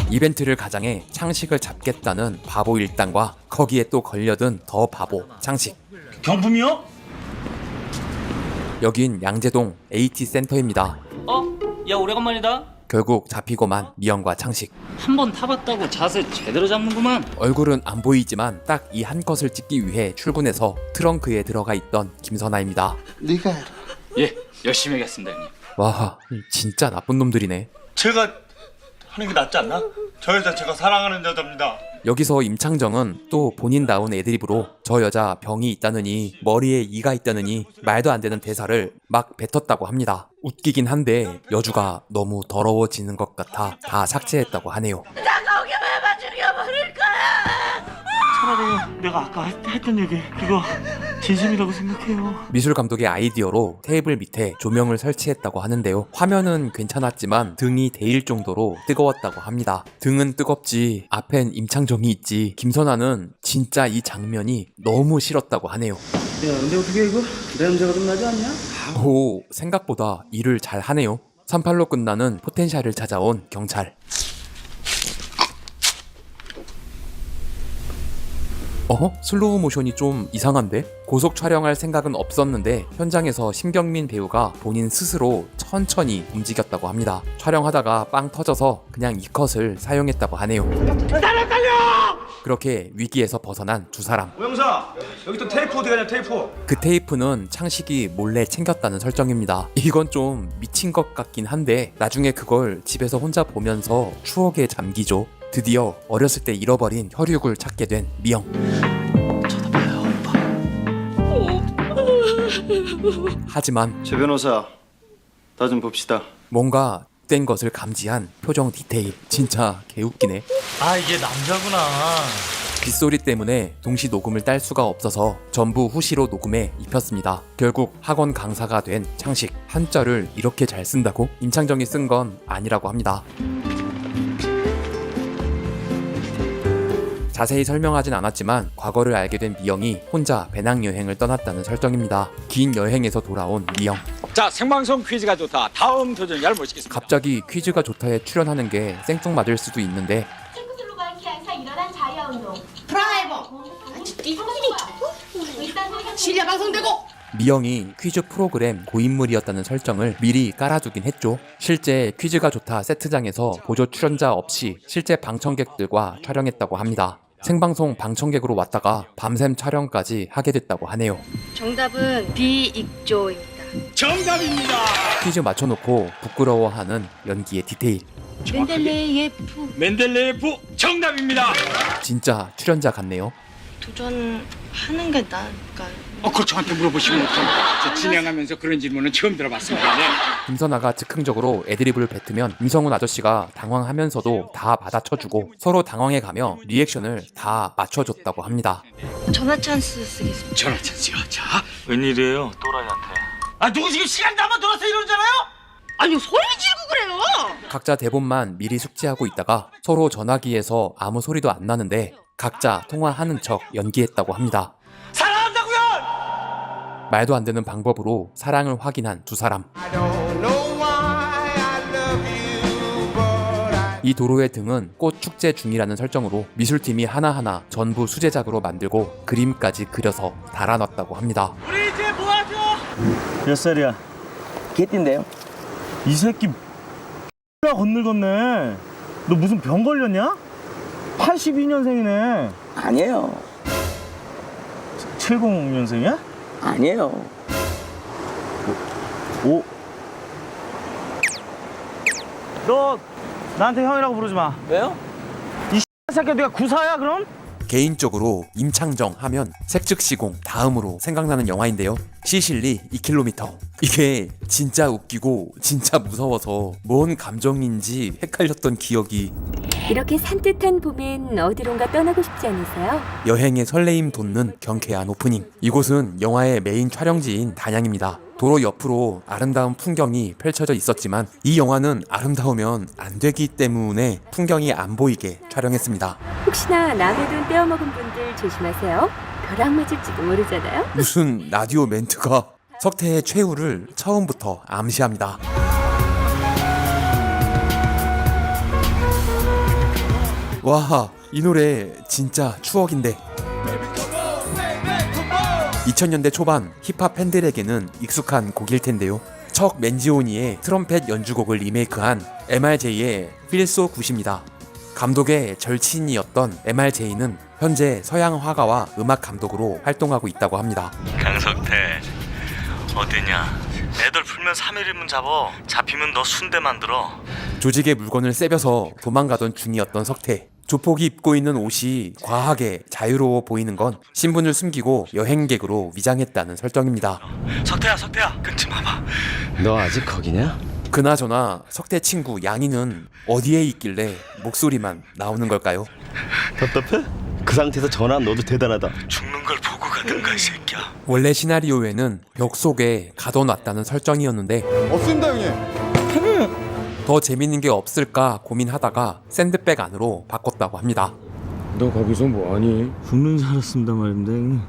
이벤트를 가장해 창식을 잡겠다는 바보 일당과 거기에 또 걸려든 더 바보 창식.
경품이요?
여긴 양재동 AT 센터입니다.
야 오래간만이다.
결국 잡히고만 미영과 창식.
한 번 타봤다고 자세 제대로 잡는구만.
얼굴은 안 보이지만 딱 이 한 컷을 찍기 위해 출근해서 트렁크에 들어가 있던 김선아입니다.
네가 해라.
예, 열심히 하겠습니다 형님.
와, 진짜 나쁜 놈들이네.
제가 하는 게 낫지 않나? 저 여자 제가 사랑하는 여자입니다.
여기서 임창정은 또 본인다운 애드립으로 저 여자 병이 있다느니 머리에 이가 있다느니 말도 안 되는 대사를 막 뱉었다고 합니다. 웃기긴 한데 여주가 너무 더러워지는 것 같아 다 삭제했다고 하네요.
차라리 내가 아까 했던 얘기 그거 진심이라고 생각해요.
미술 감독의 아이디어로 테이블 밑에 조명을 설치했다고 하는데요. 화면은 괜찮았지만 등이 데일 정도로 뜨거웠다고 합니다. 등은 뜨겁지 앞엔 임창정이 있지. 김선아는 진짜 이 장면이 너무 싫었다고 하네요.
야 근데 어떻게 이거 냄새가 좀 나지 않냐?
오, 생각보다 일을 잘 하네요. 3-8로 끝나는 포텐셜을 찾아온 경찰. 슬로우 모션이 좀 이상한데? 고속 촬영할 생각은 없었는데 현장에서 심경민 배우가 본인 스스로 천천히 움직였다고 합니다. 촬영하다가 빵 터져서 그냥 이 컷을 사용했다고 하네요. 그렇게 위기에서 벗어난 두 사람.
오영사 여기 또 테이프 어디 가냐 테이프.
그 테이프는 창식이 몰래 챙겼다는 설정입니다. 이건 좀 미친 것 같긴 한데 나중에 그걸 집에서 혼자 보면서 추억에 잠기죠. 드디어 어렸을 때 잃어버린 혈육을 찾게 된 미영.
쳐다봐요 오빠.
하지만
최 변호사 나 좀 봅시다.
뭔가 된 것을 감지한 표정 디테일 진짜 개웃기네.
아 이게 남자구나.
빗소리 때문에 동시 녹음을 딸 수가 없어서 전부 후시로 녹음해 입혔습니다. 결국 학원 강사가 된 창식. 한자를 이렇게 잘 쓴다고? 임창정이 쓴 건 아니라고 합니다. 자세히 설명하진 않았지만 과거를 알게 된 미영이 혼자 배낭여행을 떠났다는 설정입니다. 긴 여행에서 돌아온 미영.
자, 생방송 퀴즈가 좋다. 다음 도전자를 모시겠습니다.
갑자기 퀴즈가 좋다에 출연하는 게 생뚱맞을 수도 있는데
친구들과 함께 항상 일어난 자유운동.
프라이버. 실내 방송되고.
미영이 퀴즈 프로그램 고인물이었다는 설정을 미리 깔아두긴 했죠. 실제 퀴즈가 좋다 세트장에서 보조 출연자 없이 실제 방청객들과 촬영했다고 합니다. 생방송 방청객으로 왔다가 밤샘 촬영까지 하게 됐다고 하네요.
정답은 비익조입니다.
정답입니다.
퀴즈 맞춰놓고 부끄러워하는 연기의 디테일.
멘델레예프 정답입니다.
진짜 출연자 같네요.
도전하는 게 나을까요?
그걸 저한테 물어보시면 어떡합니까? 진행하면서 그런 질문은 처음 들어봤습니다. 네.
김선아가 즉흥적으로 애드리브를 뱉으면 임성훈 아저씨가 당황하면서도 다 받아쳐주고 서로 당황해가며 리액션을 다 맞춰줬다고 합니다.
전화 찬스 쓰겠습니다.
전화 찬스요. 자,
웬일이에요 또라이한테.
누구 지금 시간도 한번 돌아서 이러잖아요?
아니 소리 지르고 그래요.
각자 대본만 미리 숙지하고 있다가 서로 전화기에서 아무 소리도 안 나는데 각자 통화하는 척 연기했다고 합니다.
사랑한다고요!
말도 안 되는 방법으로 사랑을 확인한 두 사람. 이 도로의 등은 꽃 축제 중이라는 설정으로 미술팀이 하나하나 전부 수제작으로 만들고 그림까지 그려서 달아놨다고 합니다.
우리 이제 뭐하죠?
몇 살이야?
개띠인데요?
이 새끼 X나 건늙었네. 너 무슨 병 걸렸냐? 82년생이네.
아니에요.
70년생이야?
아니에요.
너 나한테 형이라고 부르지 마.
왜요?
이 새끼야 네가 구사야 그럼?
개인적으로 임창정 하면 색즉시공 다음으로 생각나는 영화인데요. 시실리 2km. 이게 진짜 웃기고 진짜 무서워서 뭔 감정인지 헷갈렸던 기억이.
이렇게 산뜻한 봄엔 어디론가 떠나고 싶지 않으세요?
여행의 설레임 돋는 경쾌한 오프닝. 이곳은 영화의 메인 촬영지인 단양입니다. 도로 옆으로 아름다운 풍경이 펼쳐져 있었지만 이 영화는 아름다우면 안 되기 때문에 풍경이 안 보이게 촬영했습니다.
혹시나 남의 돈 떼어먹은 분들 조심하세요. 벼락 맞을지도 모르잖아요.
무슨 라디오 멘트가 석태의 최후를 처음부터 암시합니다. 와, 이 노래 진짜 추억인데. 2000년대 초반 힙합 팬들에게는 익숙한 곡일 텐데요. 척 맨지오니의 트럼펫 연주곡을 리메이크한 MRJ의 Feel So Good입니다. 감독의 절친이었던 MRJ는 현재 서양 화가와 음악 감독으로 활동하고 있다고 합니다.
강석태 어디냐? 애들 풀면 3일이면 잡어. 잡히면 너 순대 만들어.
조직의 물건을 세벼서 도망가던 중이었던 석태. 조폭이 입고 있는 옷이 과하게 자유로워 보이는 건 신분을 숨기고 여행객으로 위장했다는 설정입니다.
석태야 끊지 마봐.
너 아직 거기냐?
그나저나 석태 친구 양이는 어디에 있길래 목소리만 나오는 걸까요?
답답해? 그 상태에서 전화 넣어도 대단하다.
죽는 걸 보고 가든가 이 새끼야.
원래 시나리오에는 벽 속에 가둬놨다는 설정이었는데
없습니다 형님.
더 재밌는 게 없을까 고민하다가 샌드백 안으로 바꿨다고 합니다.
너 거기서 뭐하니?
죽는 줄 알았습니다 말인데.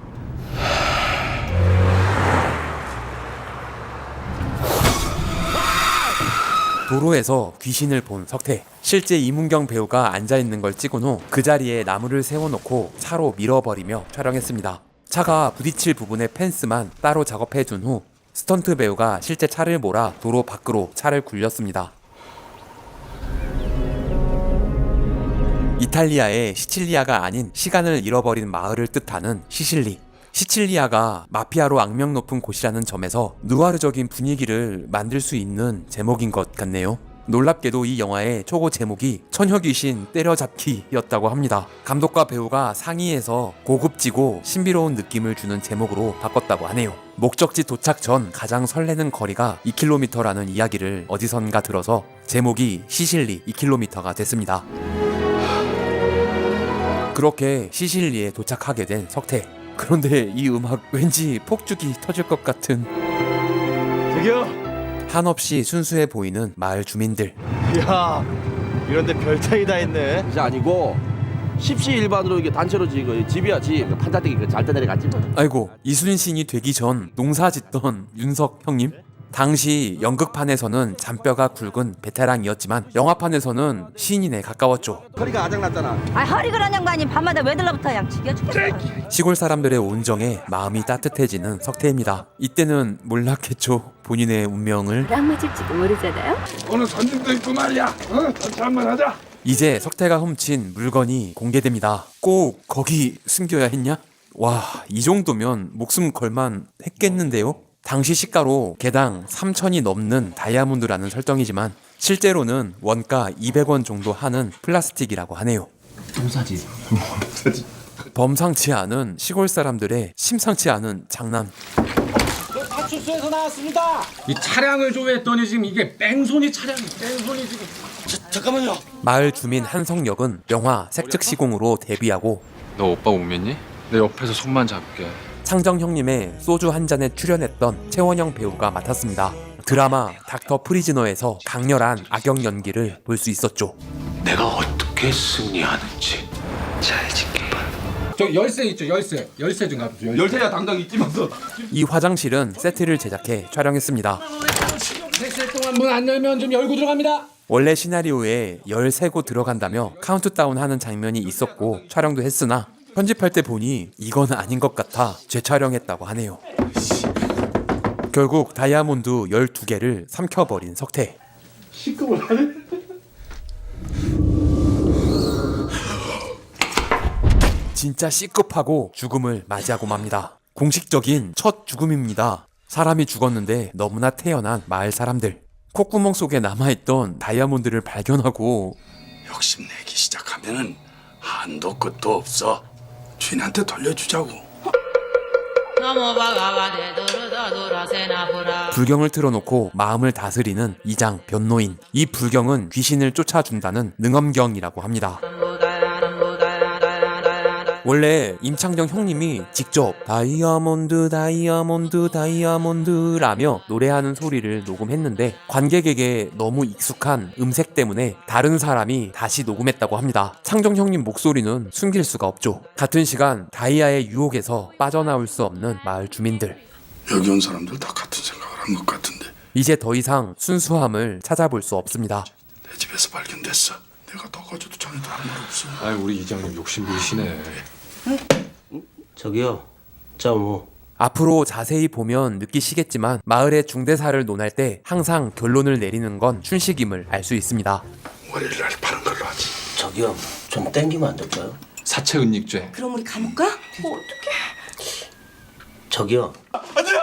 도로에서 귀신을 본 석태. 실제 이문경 배우가 앉아있는 걸 찍은 후 그 자리에 나무를 세워놓고 차로 밀어버리며 촬영했습니다. 차가 부딪힐 부분의 펜스만 따로 작업해둔 후 스턴트 배우가 실제 차를 몰아 도로 밖으로 차를 굴렸습니다. 이탈리아의 시칠리아가 아닌 시간을 잃어버린 마을을 뜻하는 시실리. 시칠리아가 마피아로 악명 높은 곳이라는 점에서 누아르적인 분위기를 만들 수 있는 제목인 것 같네요. 놀랍게도 이 영화의 초고 제목이 처녀귀신 때려잡기였다고 합니다. 감독과 배우가 상의해서 고급지고 신비로운 느낌을 주는 제목으로 바꿨다고 하네요. 목적지 도착 전 가장 설레는 거리가 2km라는 이야기를 어디선가 들어서 제목이 시실리 2km가 됐습니다. 그렇게 시실리에 도착하게 된 석태. 그런데 이 음악 왠지 폭죽이 터질 것 같은.
저기요.
한없이 순수해 보이는 마을 주민들.
야, 이런데 별 차이 다 있네.
그게 아니고 십시일반으로 이게 단체로 지은 거 집이야 집. 판자떼기 잘 때 내려갔지.
아이고, 이순신이 되기 전 농사 짓던 윤석 형님? 당시 연극판에서는 잔뼈가 굵은 베테랑이었지만 영화판에서는 신인에 가까웠죠.
허리가 아작났잖아.
허리가 난 양반이 밤마다 왜 들러붙어 양 죽여 죽겠어.
시골 사람들의 온정에 마음이 따뜻해지는 석태입니다. 이때는 몰랐겠죠, 본인의 운명을.
벼락 맞을지도 모르잖아요.
오늘 손님도 있고 말이야. 단체 한번 하자.
이제 석태가 훔친 물건이 공개됩니다. 꼭 거기 숨겨야 했냐? 와, 이 정도면 목숨 걸만 했겠는데요? 당시 시가로 개당 3,000이 넘는 다이아몬드라는 설정이지만 실제로는 원가 200원 정도 하는 플라스틱이라고 하네요.
똥사지.
범상치 않은 시골 사람들의 심상치 않은 장난.
파출소에서 나왔습니다. 이 차량을 조회했더니 지금 이게 뺑소니 차량이 뺑소니 지금.
잠깐만요.
마을 주민 한성역은 영화 색즉시공으로 데뷔하고
너 오빠 오면니? 내 옆에서 손만 잡게.
창정 형님의 소주 한 잔에 출연했던 최원영 배우가 맡았습니다. 드라마 닥터 프리즈너에서 강렬한 악역 연기를 볼 수 있었죠.
내가 어떻게 승리하는지 잘 지켜봐. 저 열쇠 있죠, 열쇠. 열쇠 좀 가보세요.
열쇠야 당장 있지만서.
이 화장실은 세트를 제작해 촬영했습니다.
3시 동안 문 안 열면 좀 열고 들어갑니다.
원래 시나리오에 13곳 들어간다며 카운트다운 하는 장면이 있었고 촬영도 했으나 편집할 때 보니 이건 아닌 것 같아 재촬영했다고 하네요. 결국 다이아몬드 12개를 삼켜버린 석태.
시급을 하네.
진짜 C급하고 죽음을 맞이하고 맙니다. 공식적인 첫 죽음입니다. 사람이 죽었는데 너무나 태연한 마을 사람들. 콧구멍 속에 남아있던 다이아몬드를 발견하고
욕심내기 시작하면은 한도 끝도 없어. 주인한테 돌려주자고.
불경을 틀어놓고 마음을 다스리는 이장 변노인. 이 불경은 귀신을 쫓아준다는 능엄경이라고 합니다. 원래 임창정 형님이 직접 다이아몬드 다이아몬드 다이아몬드라며 노래하는 소리를 녹음했는데 관객에게 너무 익숙한 음색 때문에 다른 사람이 다시 녹음했다고 합니다. 창정 형님 목소리는 숨길 수가 없죠. 같은 시간 다이아의 유혹에서 빠져나올 수 없는 마을 주민들.
여기 온 사람들 다 같은 생각을 한 것 같은데
이제 더 이상 순수함을 찾아볼 수 없습니다.
내 집에서 발견됐어. 내가 더 가져도 자네들 할 말 없어.
아이 우리 이장님 욕심 부리시네.
저기요. 뭐.
앞으로 자세히 보면 느끼시겠지만 마을의 중대사를 논할 때 항상 결론을 내리는 건 춘식임을 알 수 있습니다.
월요일날 파는 걸로 하지.
저기요. 좀 땡기면 안 될까요?
사체 은닉죄.
그럼 우리 감옥 가? 어떡해.
저기요. 안돼요.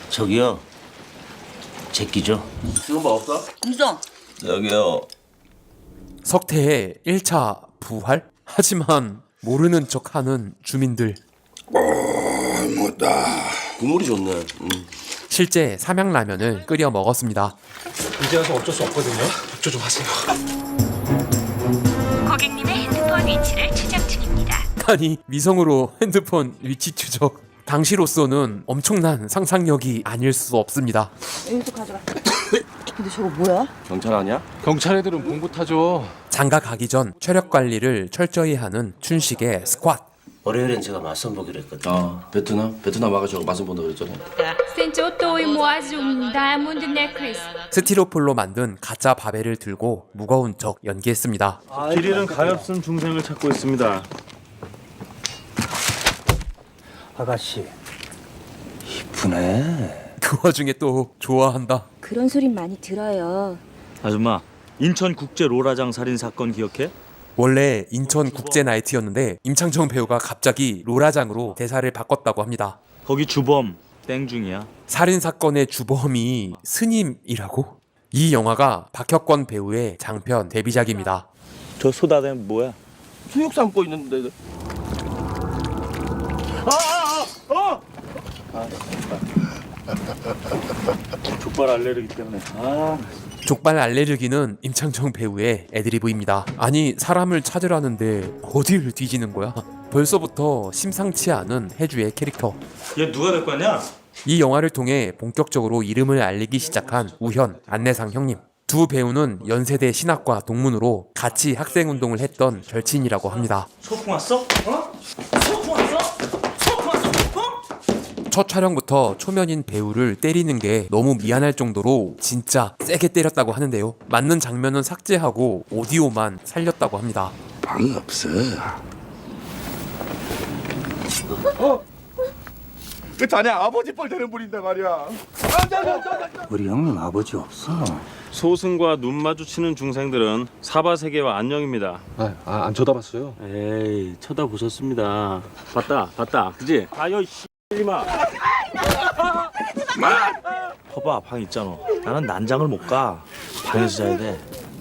저기요. 제끼죠.
지금 뭐 없어?
김성.
여기요.
석태의 1차 부활? 하지만 모르는 척하는 주민들.
뭐다.
국물이 좋네.
실제 삼양라면을 끓여 먹었습니다.
이제 와서 어쩔 수 없거든요. 협조 좀 하세요.
고객님의 핸드폰 위치를 추적 중입니다.
아니, 위성으로 핸드폰 위치 추적. 당시로서는 엄청난 상상력이 아닐 수 없습니다.
여기서 가져가. 근데 저거 뭐야?
경찰 아니야?
경찰 애들은 봉고 타죠.
장가 가기 전 체력 관리를 철저히 하는 춘식의 스쿼트.
월요일엔 제가 맞선 보기로 했거든요.
베트남 와가지고 맛은 본다 그랬잖아.
센조또이 모아줌 다이아몬드 넥클리스.
스티로폴로 만든 가짜 바벨을 들고 무거운 척 연기했습니다.
길 잃은 가엾은 중생을 찾고 있습니다. 아가씨, 이쁘네.
그 와중에 또 좋아한다.
그런 소린 많이 들어요.
아줌마, 인천 국제 로라장 살인 사건 기억해?
원래 인천 국제 나이트였는데 임창정 배우가 갑자기 로라장으로 대사를 바꿨다고 합니다.
거기 주범 땡중이야.
살인 사건의 주범이 스님이라고? 이 영화가 박혁권 배우의 장편 데뷔작입니다.
저 쏟아낸 뭐야?
수육 삶고 있는데.
족발 알레르기 때문에.
족발 알레르기는 임창정 배우의 애드리브입니다. 아니 사람을 찾으라는데 어디를 뒤지는 거야? 벌써부터 심상치 않은 해주의 캐릭터.
얘 누가 될 거냐?
이 영화를 통해 본격적으로 이름을 알리기 시작한 우현, 안내상 형님. 두 배우는 연세대 신학과 동문으로 같이 학생운동을 했던 절친이라고 합니다.
소풍 왔어? 소풍 왔어? 소풍 왔어? 소풍?
첫 촬영부터 초면인 배우를 때리는 게 너무 미안할 정도로 진짜 세게 때렸다고 하는데요. 맞는 장면은 삭제하고 오디오만 살렸다고 합니다.
방이 없어.
그 자네 아버지 뻘 되는 분인데 말이야.
우리 형님 아버지 없어.
소승과 눈 마주치는 중생들은 사바세계와 안녕입니다.
안 쳐다봤어요.
에이, 쳐다보셨습니다. 봤다, 그지? 아여 씨리마.
봐봐, 방 있잖아. 나는 난장을 못 가. 방에서 자야 돼.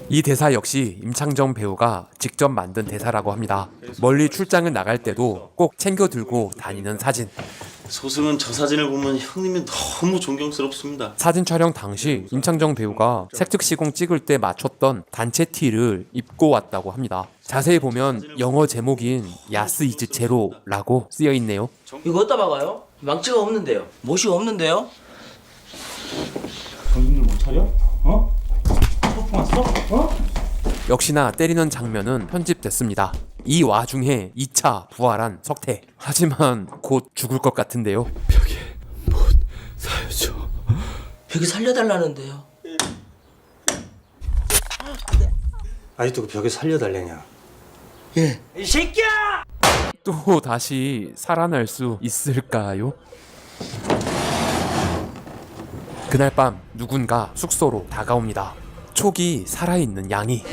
이 대사 역시 임창정 배우가 직접 만든 대사라고 합니다. 멀리 출장을 나갈 때도 꼭 챙겨 들고 다니는 사진.
소승은 저 사진을 보면 형님이 너무 존경스럽습니다.
사진 촬영 당시 임창정 배우가 색특시공 찍을 때 맞췄던 단체 티를 입고 왔다고 합니다. 자세히 보면 영어 제목인 야스 이즈 제로라고 쓰여 있네요.
이거 어디다 박아요? 망치가 없는데요. 못이 없는데요?
형님들 못 차려? 소풍 왔어?
역시나 때리는 장면은 편집됐습니다. 이 와중에 2차 부활한 석태. 하지만 곧 죽을 것 같은데요.
벽에 못 살려줘.
벽이 살려달라는데요.
아직도 그 벽에 살려달래냐?
예. 이 새끼야!
또 다시 살아날 수 있을까요? 그날 밤 누군가 숙소로 다가옵니다. 촉이 살아있는 양이.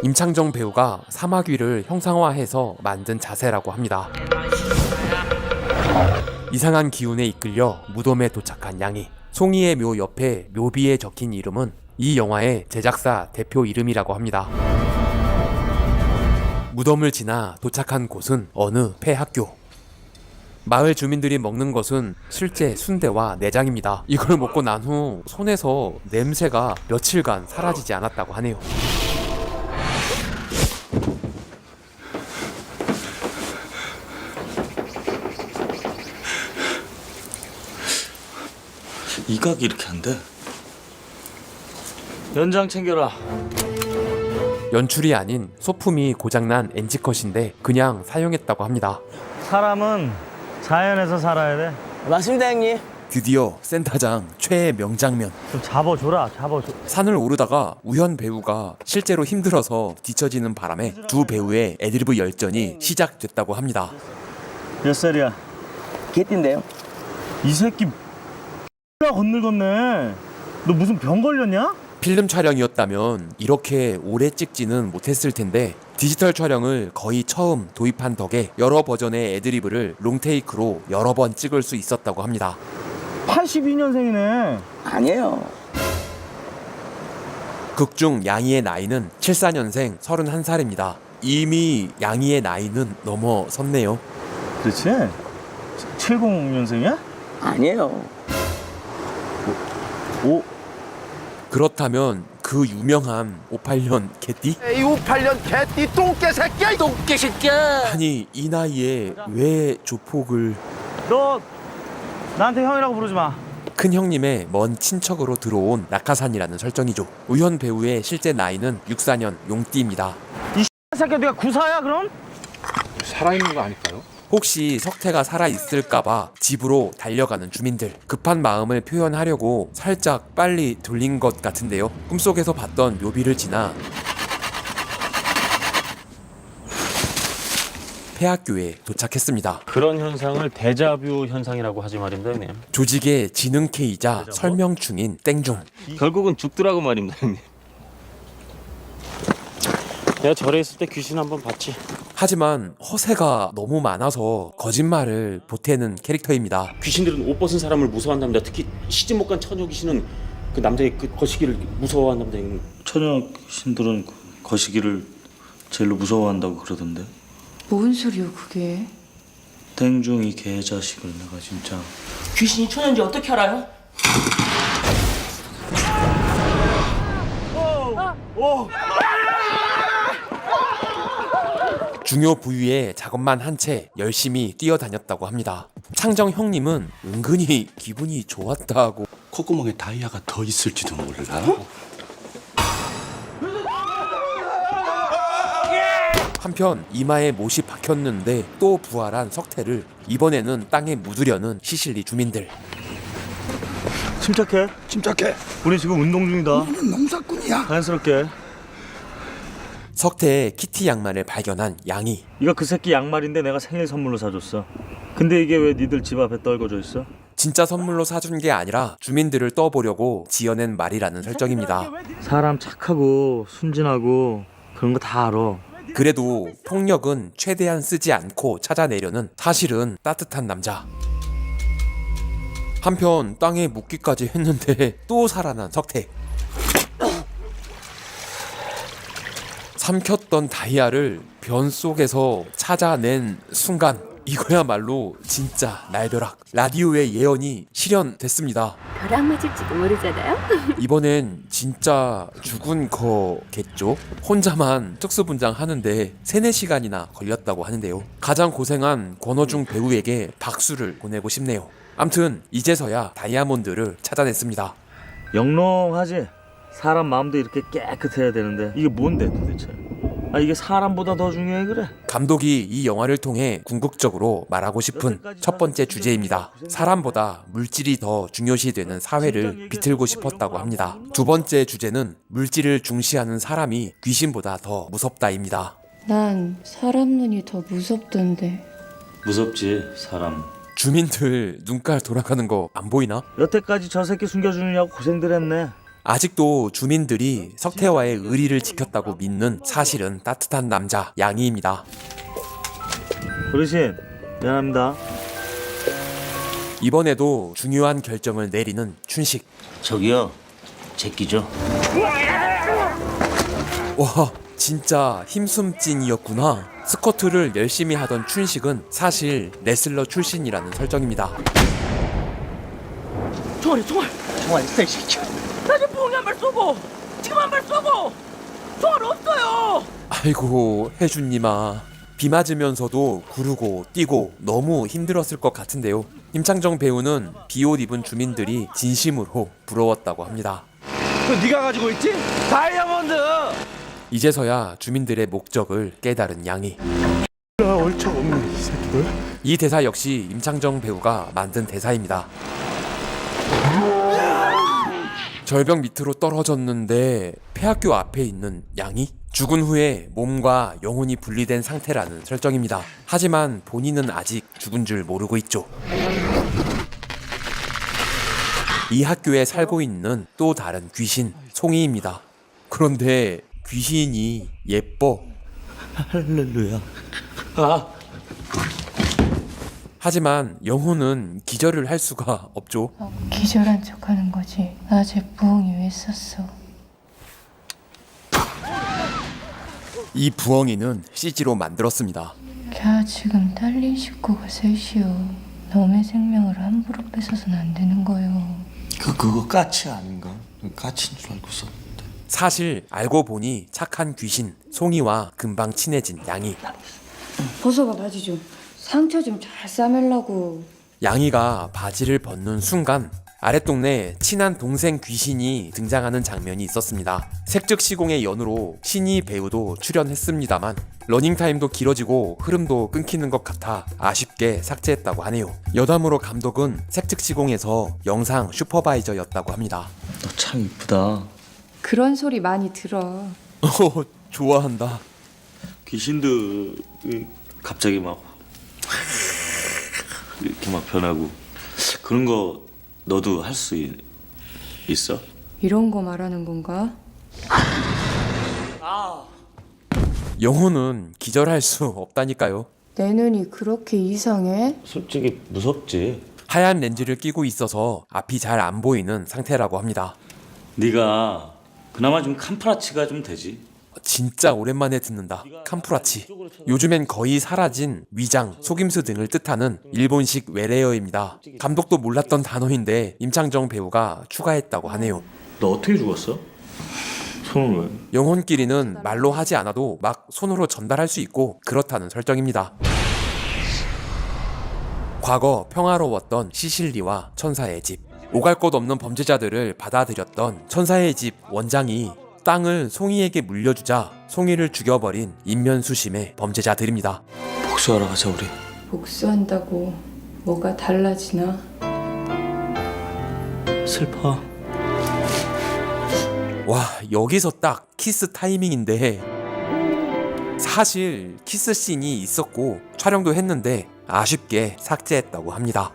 임창정 배우가 사마귀를 형상화해서 만든 자세라고 합니다. 이상한 기운에 이끌려 무덤에 도착한 양이. 송이의 묘 옆에 묘비에 적힌 이름은 이 영화의 제작사 대표 이름이라고 합니다. 무덤을 지나 도착한 곳은 어느 폐학교. 마을 주민들이 먹는 것은 실제 순대와 내장입니다. 이걸 먹고 난 후 손에서 냄새가 며칠간 사라지지 않았다고 하네요.
이 각이 이렇게 안 돼.
연장 챙겨라.
연출이 아닌 소품이 고장난 NG컷인데 그냥 사용했다고 합니다.
사람은 자연에서 살아야 돼.
맞습니다, 형님.
드디어 센터장 최애 명장면.
좀 잡아줘라.
산을 오르다가 우현 배우가 실제로 힘들어서 뒤처지는 바람에 두 배우의 애드리브 열전이 시작됐다고 합니다.
몇 살이야?
개띠인데요.
이 새끼 X가 건늙었네. 너 무슨 병 걸렸냐?
필름 촬영이었다면 이렇게 오래 찍지는 못했을 텐데 디지털 촬영을 거의 처음 도입한 덕에 여러 버전의 애드리브를 롱테이크로 여러 번 찍을 수 있었다고 합니다.
82년생이네.
아니에요.
극중 양이의 나이는 74년생 31살입니다. 이미 양이의 나이는 넘어섰네요.
그렇지? 70년생이야?
아니에요.
그렇다면 그 유명한 58년 개띠?
이 58년 개띠 똥개 새끼야, 이 똥개 새끼야.
아니 이 나이에 왜 조폭을...
너 나한테 형이라고 부르지 마.
큰 형님의 먼 친척으로 들어온 낙하산이라는 설정이죠. 우현 배우의 실제 나이는 64년 용띠입니다.
이 새끼야, 네가 구사야 그럼?
살아있는 거 아닐까요?
혹시 석태가 살아있을까봐 집으로 달려가는 주민들. 급한 마음을 표현하려고 살짝 빨리 돌린 것 같은데요. 꿈속에서 봤던 묘비를 지나 폐학교에 도착했습니다.
그런 현상을 데자뷰 현상이라고 하지 말입니다, 형님.
조직의 지능케이자 설명충인 땡중.
결국은 죽더라고 말입니다, 형님. 내가 절에 있을 때 귀신 한번 봤지.
하지만 허세가 너무 많아서 거짓말을 보태는 캐릭터입니다.
귀신들은 옷 벗은 사람을 무서워한답니다. 특히 시집 못 간 처녀 귀신은 그 남자의 그 거시기를 무서워한답니다, 형님.
처녀 귀신들은 거시기를 제일로 무서워한다고 그러던데.
뭔 소리요 그게?
땡중이 개자식을 내가 진짜.
귀신이 천연지 어떻게 알아요?
중요 부위에 작업만 한 채 열심히 뛰어다녔다고 합니다. 창정 형님은 은근히 기분이 좋았다고.
콧구멍에 다이아가 더 있을지도 몰라.
한편 이마에 못이 박혔는데 또 부활한 석태를 이번에는 땅에 묻으려는 시실리 주민들.
침착해. 우리 지금 운동 중이다. 우리는 농사꾼이야. 자연스럽게.
석태의 키티 양말을 발견한 양이.
이거 그 새끼 양말인데 내가 생일 선물로 사줬어. 근데 이게 왜 니들 집 앞에 떨궈져 있어?
진짜 선물로 사준 게 아니라 주민들을 떠보려고 지어낸 말이라는 설정입니다.
사람 착하고 순진하고 그런 거 다 알아.
그래도 폭력은 최대한 쓰지 않고 찾아내려는 사실은 따뜻한 남자. 한편 땅에 묻기까지 했는데 또 살아난 석태. 삼켰던 다이아를 변 속에서 찾아낸 순간, 이거야말로 진짜 날벼락. 라디오의 예언이 실현됐습니다.
벼락 맞을지도 모르잖아요.
이번엔 진짜 죽은 거겠죠? 혼자만 특수분장 하는데 3-4시간이나 걸렸다고 하는데요. 가장 고생한 권어중 배우에게 박수를 보내고 싶네요. 암튼 이제서야 다이아몬드를 찾아냈습니다.
영롱하지? 사람 마음도 이렇게 깨끗해야 되는데 이게 뭔데 도대체? 이게 사람보다 더 중요해 그래?
감독이 이 영화를 통해 궁극적으로 말하고 싶은 첫 번째 주제입니다. 사람보다 물질이 더 중요시되는 사회를 비틀고 싶었다고 합니다. 두 번째 주제는 물질을 중시하는 사람이 귀신보다 더 무섭다입니다.
난 사람 눈이 더 무섭던데.
무섭지 사람.
주민들 눈깔 돌아가는 거 안 보이나?
여태까지 저 새끼 숨겨주느냐고 고생들 했네.
아직도 주민들이 석태와의 의리를 지켰다고 믿는 사실은 따뜻한 남자 양이입니다.
어르신 미안합니다.
이번에도 중요한 결정을 내리는 춘식.
저기요, 제끼죠.
와, 진짜 힘숨찐이었구나. 스쿼트를 열심히 하던 춘식은 사실 레슬러 출신이라는 설정입니다.
총알 이 새끼. 나 지금 봉이 한 발 쏘고 지금 한 발 쏘고 총알 없어요.
아이고 혜준님아, 비 맞으면서도 구르고 뛰고 너무 힘들었을 것 같은데요. 임창정 배우는 비옷 입은 주민들이 진심으로 부러웠다고 합니다.
네가 가지고 있지? 다이아몬드.
이제서야 주민들의 목적을 깨달은 양이.
얼척 없네 이 새끼들.
이 대사 역시 임창정 배우가 만든 대사입니다. 절벽 밑으로 떨어졌는데 폐학교 앞에 있는 양이 죽은 후에 몸과 영혼이 분리된 상태라는 설정입니다. 하지만 본인은 아직 죽은 줄 모르고 있죠. 이 학교에 살고 있는 또 다른 귀신 송이입니다. 그런데 귀신이 예뻐.
할렐루야.
하지만 영혼은 기절을 할 수가 없죠.
기절한 척하는 거지. 낮에 부엉이 왜 썼어?
이 부엉이는 CG로 만들었습니다.
걔 지금 딸린 식구가 셋이요. 너의 생명을 함부로 뺏어서는 안 되는 거요.
그거 까치 아닌가? 까치인 줄 알고 썼는데.
사실 알고 보니 착한 귀신 송이와 금방 친해진 양이.
벗어봐 바지 좀. 상처 좀 잘 싸매려고.
양이가 바지를 벗는 순간 아랫동네 친한 동생 귀신이 등장하는 장면이 있었습니다. 색즉시공의 연으로 신이 배우도 출연했습니다만 러닝타임도 길어지고 흐름도 끊기는 것 같아 아쉽게 삭제했다고 하네요. 여담으로 감독은 색즉시공에서 영상 슈퍼바이저였다고 합니다.
너 참 이쁘다.
그런 소리 많이 들어.
좋아한다.
귀신들이 갑자기 막 이렇게 막 변하고 그런 거 너도 할 수 있어?
이런 거 말하는 건가?
영혼은 기절할 수 없다니까요.
내 눈이 그렇게 이상해?
솔직히 무섭지.
하얀 렌즈를 끼고 있어서 앞이 잘 안 보이는 상태라고 합니다.
네가 그나마 좀 캄프라치가 좀 되지.
진짜 오랜만에 듣는다. 캄프라치. 요즘엔 거의 사라진 위장, 속임수 등을 뜻하는 일본식 외래어입니다. 감독도 몰랐던 단어인데 임창정 배우가 추가했다고 하네요.
너 어떻게 죽었어? 손을 왜?
영혼끼리는 말로 하지 않아도 막 손으로 전달할 수 있고 그렇다는 설정입니다. 과거 평화로웠던 시실리와 천사의 집, 오갈 곳 없는 범죄자들을 받아들였던 천사의 집 원장이 땅을 송이에게 물려주자 송이를 죽여버린 인면수심의 범죄자들입니다.
복수하러 가자 우리.
복수한다고 뭐가 달라지나?
슬퍼.
와, 여기서 딱 키스 타이밍인데 사실 키스 씬이 있었고 촬영도 했는데 아쉽게 삭제했다고 합니다.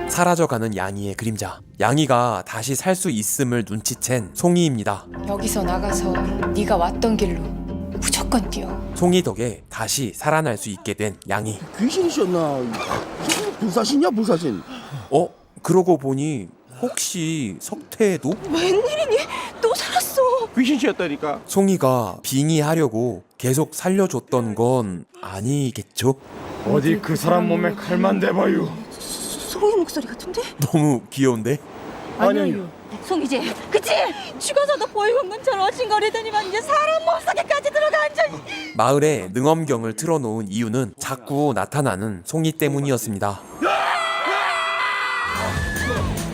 사라져가는 양이의 그림자, 양이가 다시 살 수 있음을 눈치챈 송이입니다.
여기서 나가서 네가 왔던 길로 무조건 뛰어.
송이 덕에 다시 살아날 수 있게 된 양이.
귀신이셨나? 불사신이야 불사신.
그러고 보니 혹시 석태도?
웬일이니? 또 살았어.
귀신이었다니까.
송이가 빙의하려고 계속 살려줬던 건 아니겠죠?
어디 그 사람 몸에 칼만 대봐요.
송이 목소리 같은데?
너무 귀여운데?
아니요.
송이지, 그치? 죽어서도 보이공금처럼 어신거리더니만 이제 사람 몸속에까지 들어가 앉아있.
마을에 능엄경을 틀어놓은 이유는 자꾸 나타나는 송이 때문이었습니다.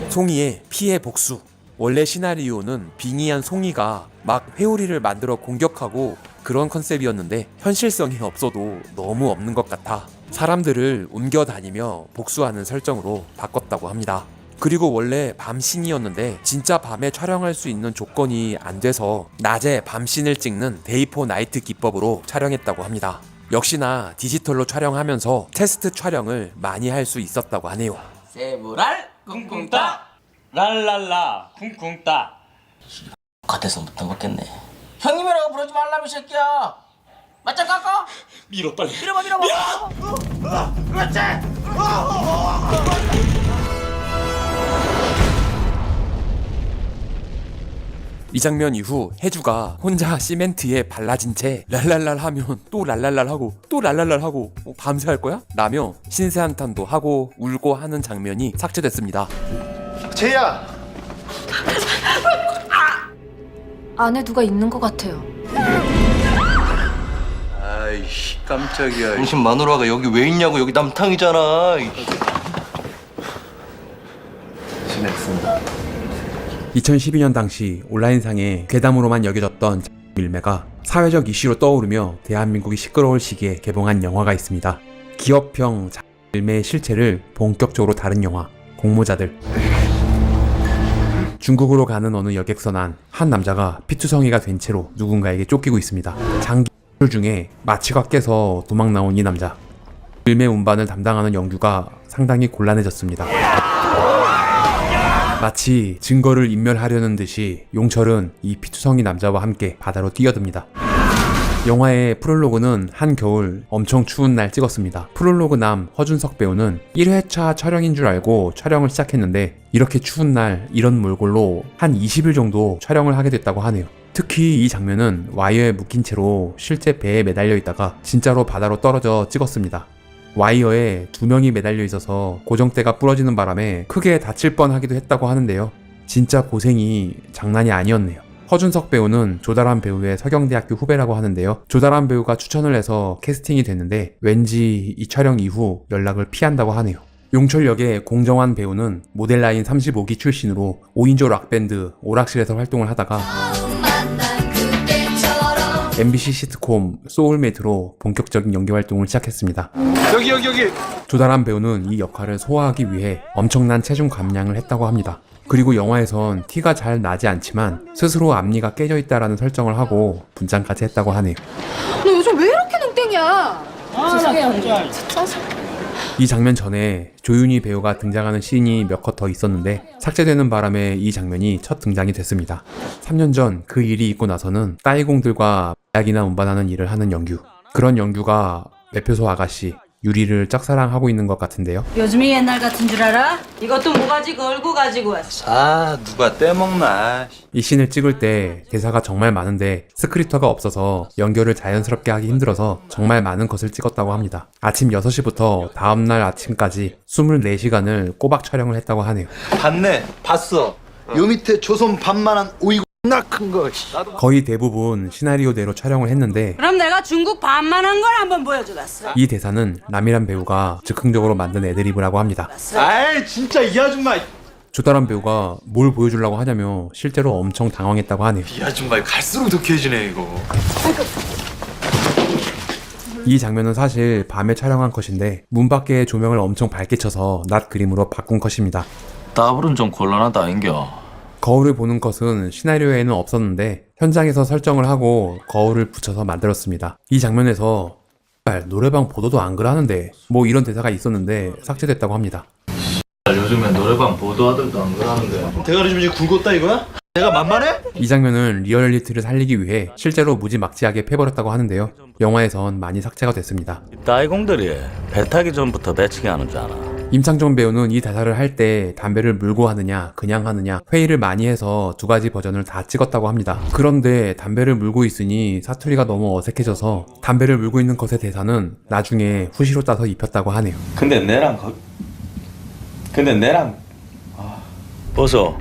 송이의 피해 복수. 원래 시나리오는 빙의한 송이가 막 회오리를 만들어 공격하고 그런 컨셉이었는데 현실성이 없어도 너무 없는 것 같아 사람들을 옮겨다니며 복수하는 설정으로 바꿨다고 합니다. 그리고 원래 밤씬이었는데 진짜 밤에 촬영할 수 있는 조건이 안 돼서 낮에 밤씬을 찍는 데이포 나이트 기법으로 촬영했다고 합니다. 역시나 디지털로 촬영하면서 테스트 촬영을 많이 할 수 있었다고 하네요.
세브랄 쿵쿵따 랄랄라 쿵쿵따. 겉에서 못한 거겠네. 형님이라고 부르지 말라며 새끼야. 맞짱 깎아.
밀어 빨리.
밀어봐. 그렇지.
이 장면 이후 혜주가 혼자 시멘트에 발라진 채 랄랄랄 하면 또 랄랄랄 하고 또 랄랄랄 하고 밤새 할 거야? 라며 신세 한탄도 하고 울고 하는 장면이 삭제됐습니다.
제이야.
안에 누가 있는 것 같아요.
아이씨 깜짝이야.
당신 마누라가 여기 왜 있냐고. 여기 남탕이잖아.
지냈습니다.
2012년 당시 온라인상의 괴담으로만 여겨졌던 밀매가 사회적 이슈로 떠오르며 대한민국이 시끄러울 시기에 개봉한 영화가 있습니다. 기업형 밀매의 실체를 본격적으로 다룬 영화 공모자들. 중국으로 가는 어느 여객선 안 한 남자가 피투성이가 된 채로 누군가에게 쫓기고 있습니다. 장기 중에 마취가 깨서 도망 나온 이 남자. 밀매 운반을 담당하는 영규가 상당히 곤란해졌습니다. 마치 증거를 인멸하려는 듯이 용철은 이 피투성이 남자와 함께 바다로 뛰어듭니다. 영화의 프롤로그는 한겨울 엄청 추운 날 찍었습니다. 프롤로그 남 허준석 배우는 1회차 촬영인 줄 알고 촬영을 시작했는데 이렇게 추운 날 이런 몰골로 한 20일 정도 촬영을 하게 됐다고 하네요. 특히 이 장면은 와이어에 묶인 채로 실제 배에 매달려 있다가 진짜로 바다로 떨어져 찍었습니다. 와이어에 2명이 매달려 있어서 고정대가 부러지는 바람에 크게 다칠 뻔하기도 했다고 하는데요. 진짜 고생이 장난이 아니었네요. 허준석 배우는 조다란 배우의 서경대학교 후배라고 하는데요. 조다란 배우가 추천을 해서 캐스팅이 됐는데 왠지 이 촬영 이후 연락을 피한다고 하네요. 용철 역의 공정환 배우는 모델라인 35기 출신으로 5인조 락밴드 오락실에서 활동을 하다가 MBC 시트콤 소울메이트로 본격적인 연기 활동을 시작했습니다.
여기.
조다란 배우는 이 역할을 소화하기 위해 엄청난 체중 감량을 했다고 합니다. 그리고 영화에선 티가 잘 나지 않지만 스스로 앞니가 깨져 있다라는 설정을 하고 분장까지 했다고 하네요.
너 요즘 왜 이렇게 농땡이야?
죄송해요.
이 장면 전에 조윤희 배우가 등장하는 씬이 몇 컷 더 있었는데 삭제되는 바람에 이 장면이 첫 등장이 됐습니다. 3년 전 그 일이 있고 나서는 따이공들과 마약이나 운반하는 일을 하는 영규. 그런 영규가 매표소 아가씨 유리를 짝사랑하고 있는 것 같은데요.
요즘이 옛날 같은 줄 알아? 이것도 뭐 가지고 얼고 가지고 왔어.
누가 떼먹나.
이 씬을 찍을 때 대사가 정말 많은데 스크립터가 없어서 연결을 자연스럽게 하기 힘들어서 정말 많은 컷을 찍었다고 합니다. 아침 6시부터 다음날 아침까지 24시간을 꼬박 촬영을 했다고 하네요.
봤네. 봤어. 요 밑에 조선 반만한 오이고
나 큰 거.
거의 대부분 시나리오대로 촬영을 했는데
그럼 내가 중국 반만 한 걸 한번 보여주겠어.
이 대사는 남이란 배우가 즉흥적으로 만든 애드리브라고 합니다.
아이 진짜 이 아줌마.
조다란 배우가 뭘 보여주려고 하냐며 실제로 엄청 당황했다고 하네요.
이 아줌마 갈수록 독해지네 이거.
이 장면은 사실 밤에 촬영한 컷인데 문 밖에 조명을 엄청 밝게 쳐서 낮 그림으로 바꾼 컷입니다.
따블은 좀 곤란하다 인겨.
거울을 보는 컷은 시나리오에는 없었는데 현장에서 설정을 하고 거울을 붙여서 만들었습니다. 이 장면에서 노래방 보도도 안 그러는데 뭐 이런 대사가 있었는데 삭제됐다고 합니다.
요즘에 노래방 보도하들도 안 그러는데.
대가리 좀 이제 굵었다 이거야? 내가 만만해?
이 장면은 리얼리티를 살리기 위해 실제로 무지막지하게 패버렸다고 하는데요. 영화에선 많이 삭제가 됐습니다.
따이공들이 배 타기 전부터 배치기 하는 줄 알아.
임창정 배우는 이 대사를 할 때 담배를 물고 하느냐 그냥 하느냐 회의를 많이 해서 두 가지 버전을 다 찍었다고 합니다. 그런데 담배를 물고 있으니 사투리가 너무 어색해져서 담배를 물고 있는 것의 대사는 나중에 후시로 따서 입혔다고 하네요.
근데 내랑 보소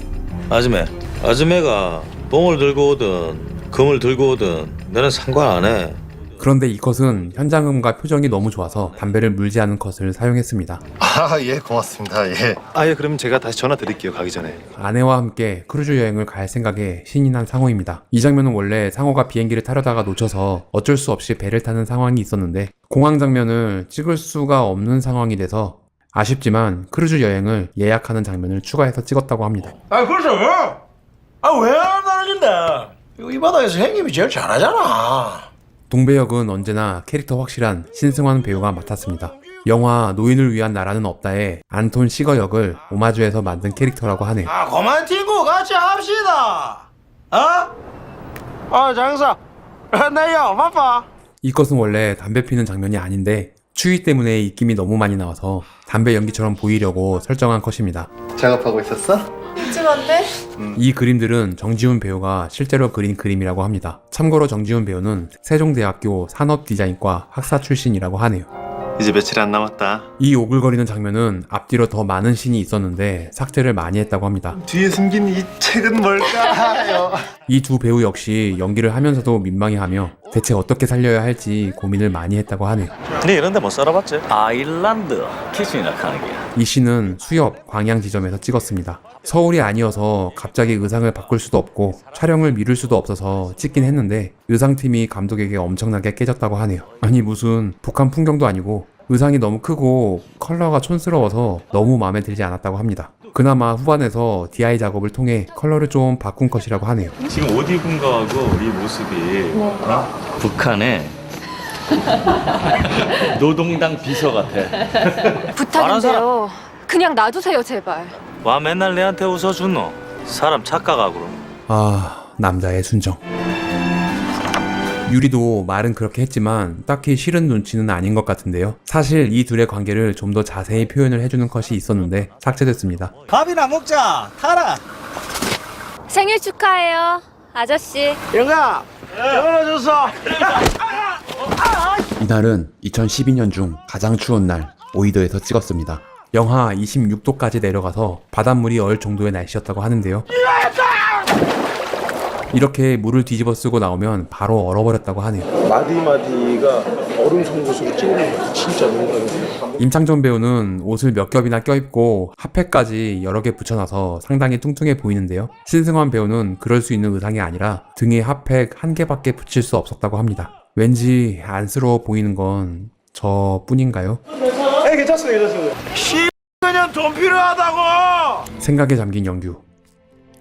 아줌매가 봉을 들고 오든 금을 들고 오든 나는 상관 안 해.
그런데 이 컷은 현장음과 표정이 너무 좋아서 담배를 물지 않은 컷을 사용했습니다.
예, 고맙습니다. 예.
예 그럼 제가 다시 전화 드릴게요 가기 전에.
아내와 함께 크루즈 여행을 갈 생각에 신이 난 상호입니다. 이 장면은 원래 상호가 비행기를 타려다가 놓쳐서 어쩔 수 없이 배를 타는 상황이 있었는데 공항 장면을 찍을 수가 없는 상황이 돼서 아쉽지만 크루즈 여행을 예약하는 장면을 추가해서 찍었다고 합니다.
그래서 왜 안 나는데? 이 바다에서 형님이 제일 잘하잖아.
동배역은 언제나 캐릭터 확실한 신승환 배우가 맡았습니다. 영화 노인을 위한 나라는 없다에 안톤 시거 역을 오마주해서 만든 캐릭터라고 하네요.
그만 튀고 같이 합시다. 장사. 내요 바빠.
이 것은 원래 담배 피는 장면이 아닌데 추위 때문에 입김이 너무 많이 나와서 담배 연기처럼 보이려고 설정한 컷입니다.
작업하고 있었어?
찜한데?
이 그림들은 정지훈 배우가 실제로 그린 그림이라고 합니다. 참고로 정지훈 배우는 세종대학교 산업디자인과 학사 출신이라고 하네요.
이제 며칠 안 남았다.
이 오글거리는 장면은 앞뒤로 더 많은 씬이 있었는데 삭제를 많이 했다고 합니다.
뒤에 숨긴 이 책은 뭘까요?
이 두 배우 역시 연기를 하면서도 민망해하며 대체 어떻게 살려야 할지 고민을 많이 했다고 하네요.
네 이런 데 못 살아봤지? 아일랜드 키친이라 하는 게.
이 씬은 수협 광양 지점에서 찍었습니다. 서울이 아니어서 갑자기 의상을 바꿀 수도 없고 촬영을 미룰 수도 없어서 찍긴 했는데 의상팀이 감독에게 엄청나게 깨졌다고 하네요. 아니 무슨 북한 풍경도 아니고 의상이 너무 크고 컬러가 촌스러워서 너무 마음에 들지 않았다고 합니다. 그나마 후반에서 DI 작업을 통해 컬러를 좀 바꾼 컷이라고 하네요.
지금 옷 입은 거하고 우리 모습이 북한의 노동당 비서 같아.
부탁인데요. 그냥 놔두세요, 제발.
와 맨날 내한테 웃어주노. 사람 착각하고.
남자의 순정. 유리도 말은 그렇게 했지만 딱히 싫은 눈치는 아닌 것 같은데요. 사실 이 둘의 관계를 좀 더 자세히 표현을 해주는 컷이 있었는데 삭제됐습니다.
밥이나 먹자. 타라.
생일 축하해요, 아저씨.
영아, 열어줬어.
이날은 2012년 중 가장 추운 날 오이도에서 찍었습니다. 영하 26도까지 내려가서 바닷물이 얼 정도의 날씨였다고 하는데요. 이렇게 물을 뒤집어 쓰고 나오면 바로 얼어버렸다고 하네요.
마디마디가 얼음 송곳으로 찍는 거 진짜 너무.
임창정 배우는 옷을 몇 겹이나 껴입고 핫팩까지 여러 개 붙여놔서 상당히 뚱뚱해 보이는데요. 신승환 배우는 그럴 수 있는 의상이 아니라 등에 핫팩 한 개밖에 붙일 수 없었다고 합니다. 왠지 안쓰러워 보이는 건 저뿐인가요?
괜찮습니다. 그냥 돈 필요하다고.
생각에 잠긴 영규.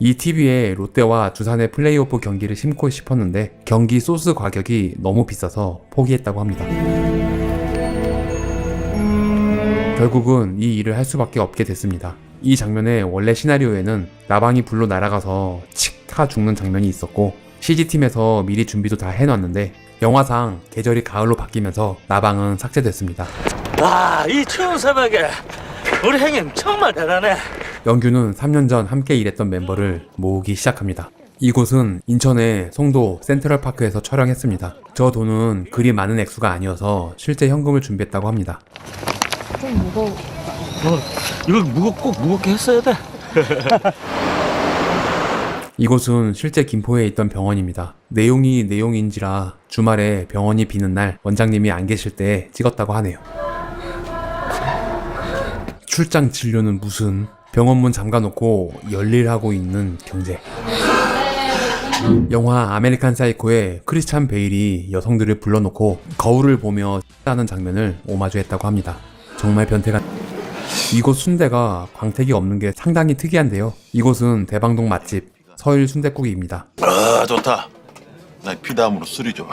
이 TV에 롯데와 두산의 플레이오프 경기를 심고 싶었는데 경기 소스 가격이 너무 비싸서 포기했다고 합니다. 결국은 이 일을 할 수밖에 없게 됐습니다. 이 장면의 원래 시나리오에는 나방이 불로 날아가서 칙 타 죽는 장면이 있었고 CG팀에서 미리 준비도 다 해놨는데 영화상 계절이 가을로 바뀌면서 나방은 삭제됐습니다.
와, 이 추운 새벽에 우리 형님 정말 대단해.
영규는 3년 전 함께 일했던 멤버를 모으기 시작합니다. 이곳은 인천의 송도 센트럴파크에서 촬영했습니다. 저 돈은 그리 많은 액수가 아니어서 실제 현금을 준비했다고 합니다.
좀 무거워.
이거 꼭 무겁게 했어야 돼.
이곳은 실제 김포에 있던 병원입니다. 내용인지라 주말에 병원이 비는 날 원장님이 안 계실 때 찍었다고 하네요. 출장 진료는 무슨, 병원문 잠가놓고 열일하고 있는 경제. 영화 아메리칸 사이코에 크리스찬 베일이 여성들을 불러놓고 거울을 보며 하는 장면을 오마주했다고 합니다. 정말 변태가. 이곳 순대가 광택이 없는 게 상당히 특이한데요. 이곳은 대방동 맛집 서일 순댓국입니다.
아 좋다. 나 피다음으로 술이 좋아.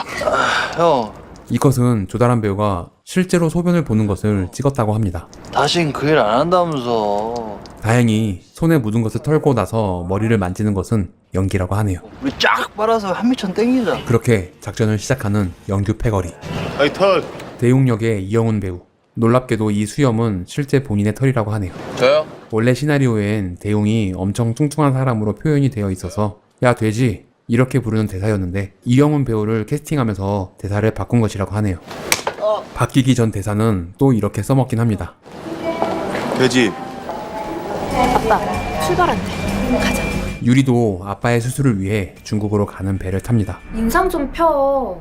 형,
이것은 조다란 배우가 실제로 소변을 보는 것을 찍었다고 합니다.
다신 그 일 안 한다면서.
다행히 손에 묻은 것을 털고 나서 머리를 만지는 것은 연기라고 하네요.
우리 쫙 빨아서 한미천 땡기자.
그렇게 작전을 시작하는 영규 패거리.
아이 털.
대웅역의 이영훈 배우. 놀랍게도 이 수염은 실제 본인의 털이라고 하네요.
저요?
원래 시나리오엔 대웅이 엄청 뚱뚱한 사람으로 표현이 되어 있어서 야 돼지 이렇게 부르는 대사였는데 이영훈 배우를 캐스팅하면서 대사를 바꾼 것이라고 하네요. 바뀌기 전 대사는 또 이렇게 써먹긴 합니다.
돼지.
아빠 출발한대. 가자.
유리도 아빠의 수술을 위해 중국으로 가는 배를 탑니다.
인상 좀 펴.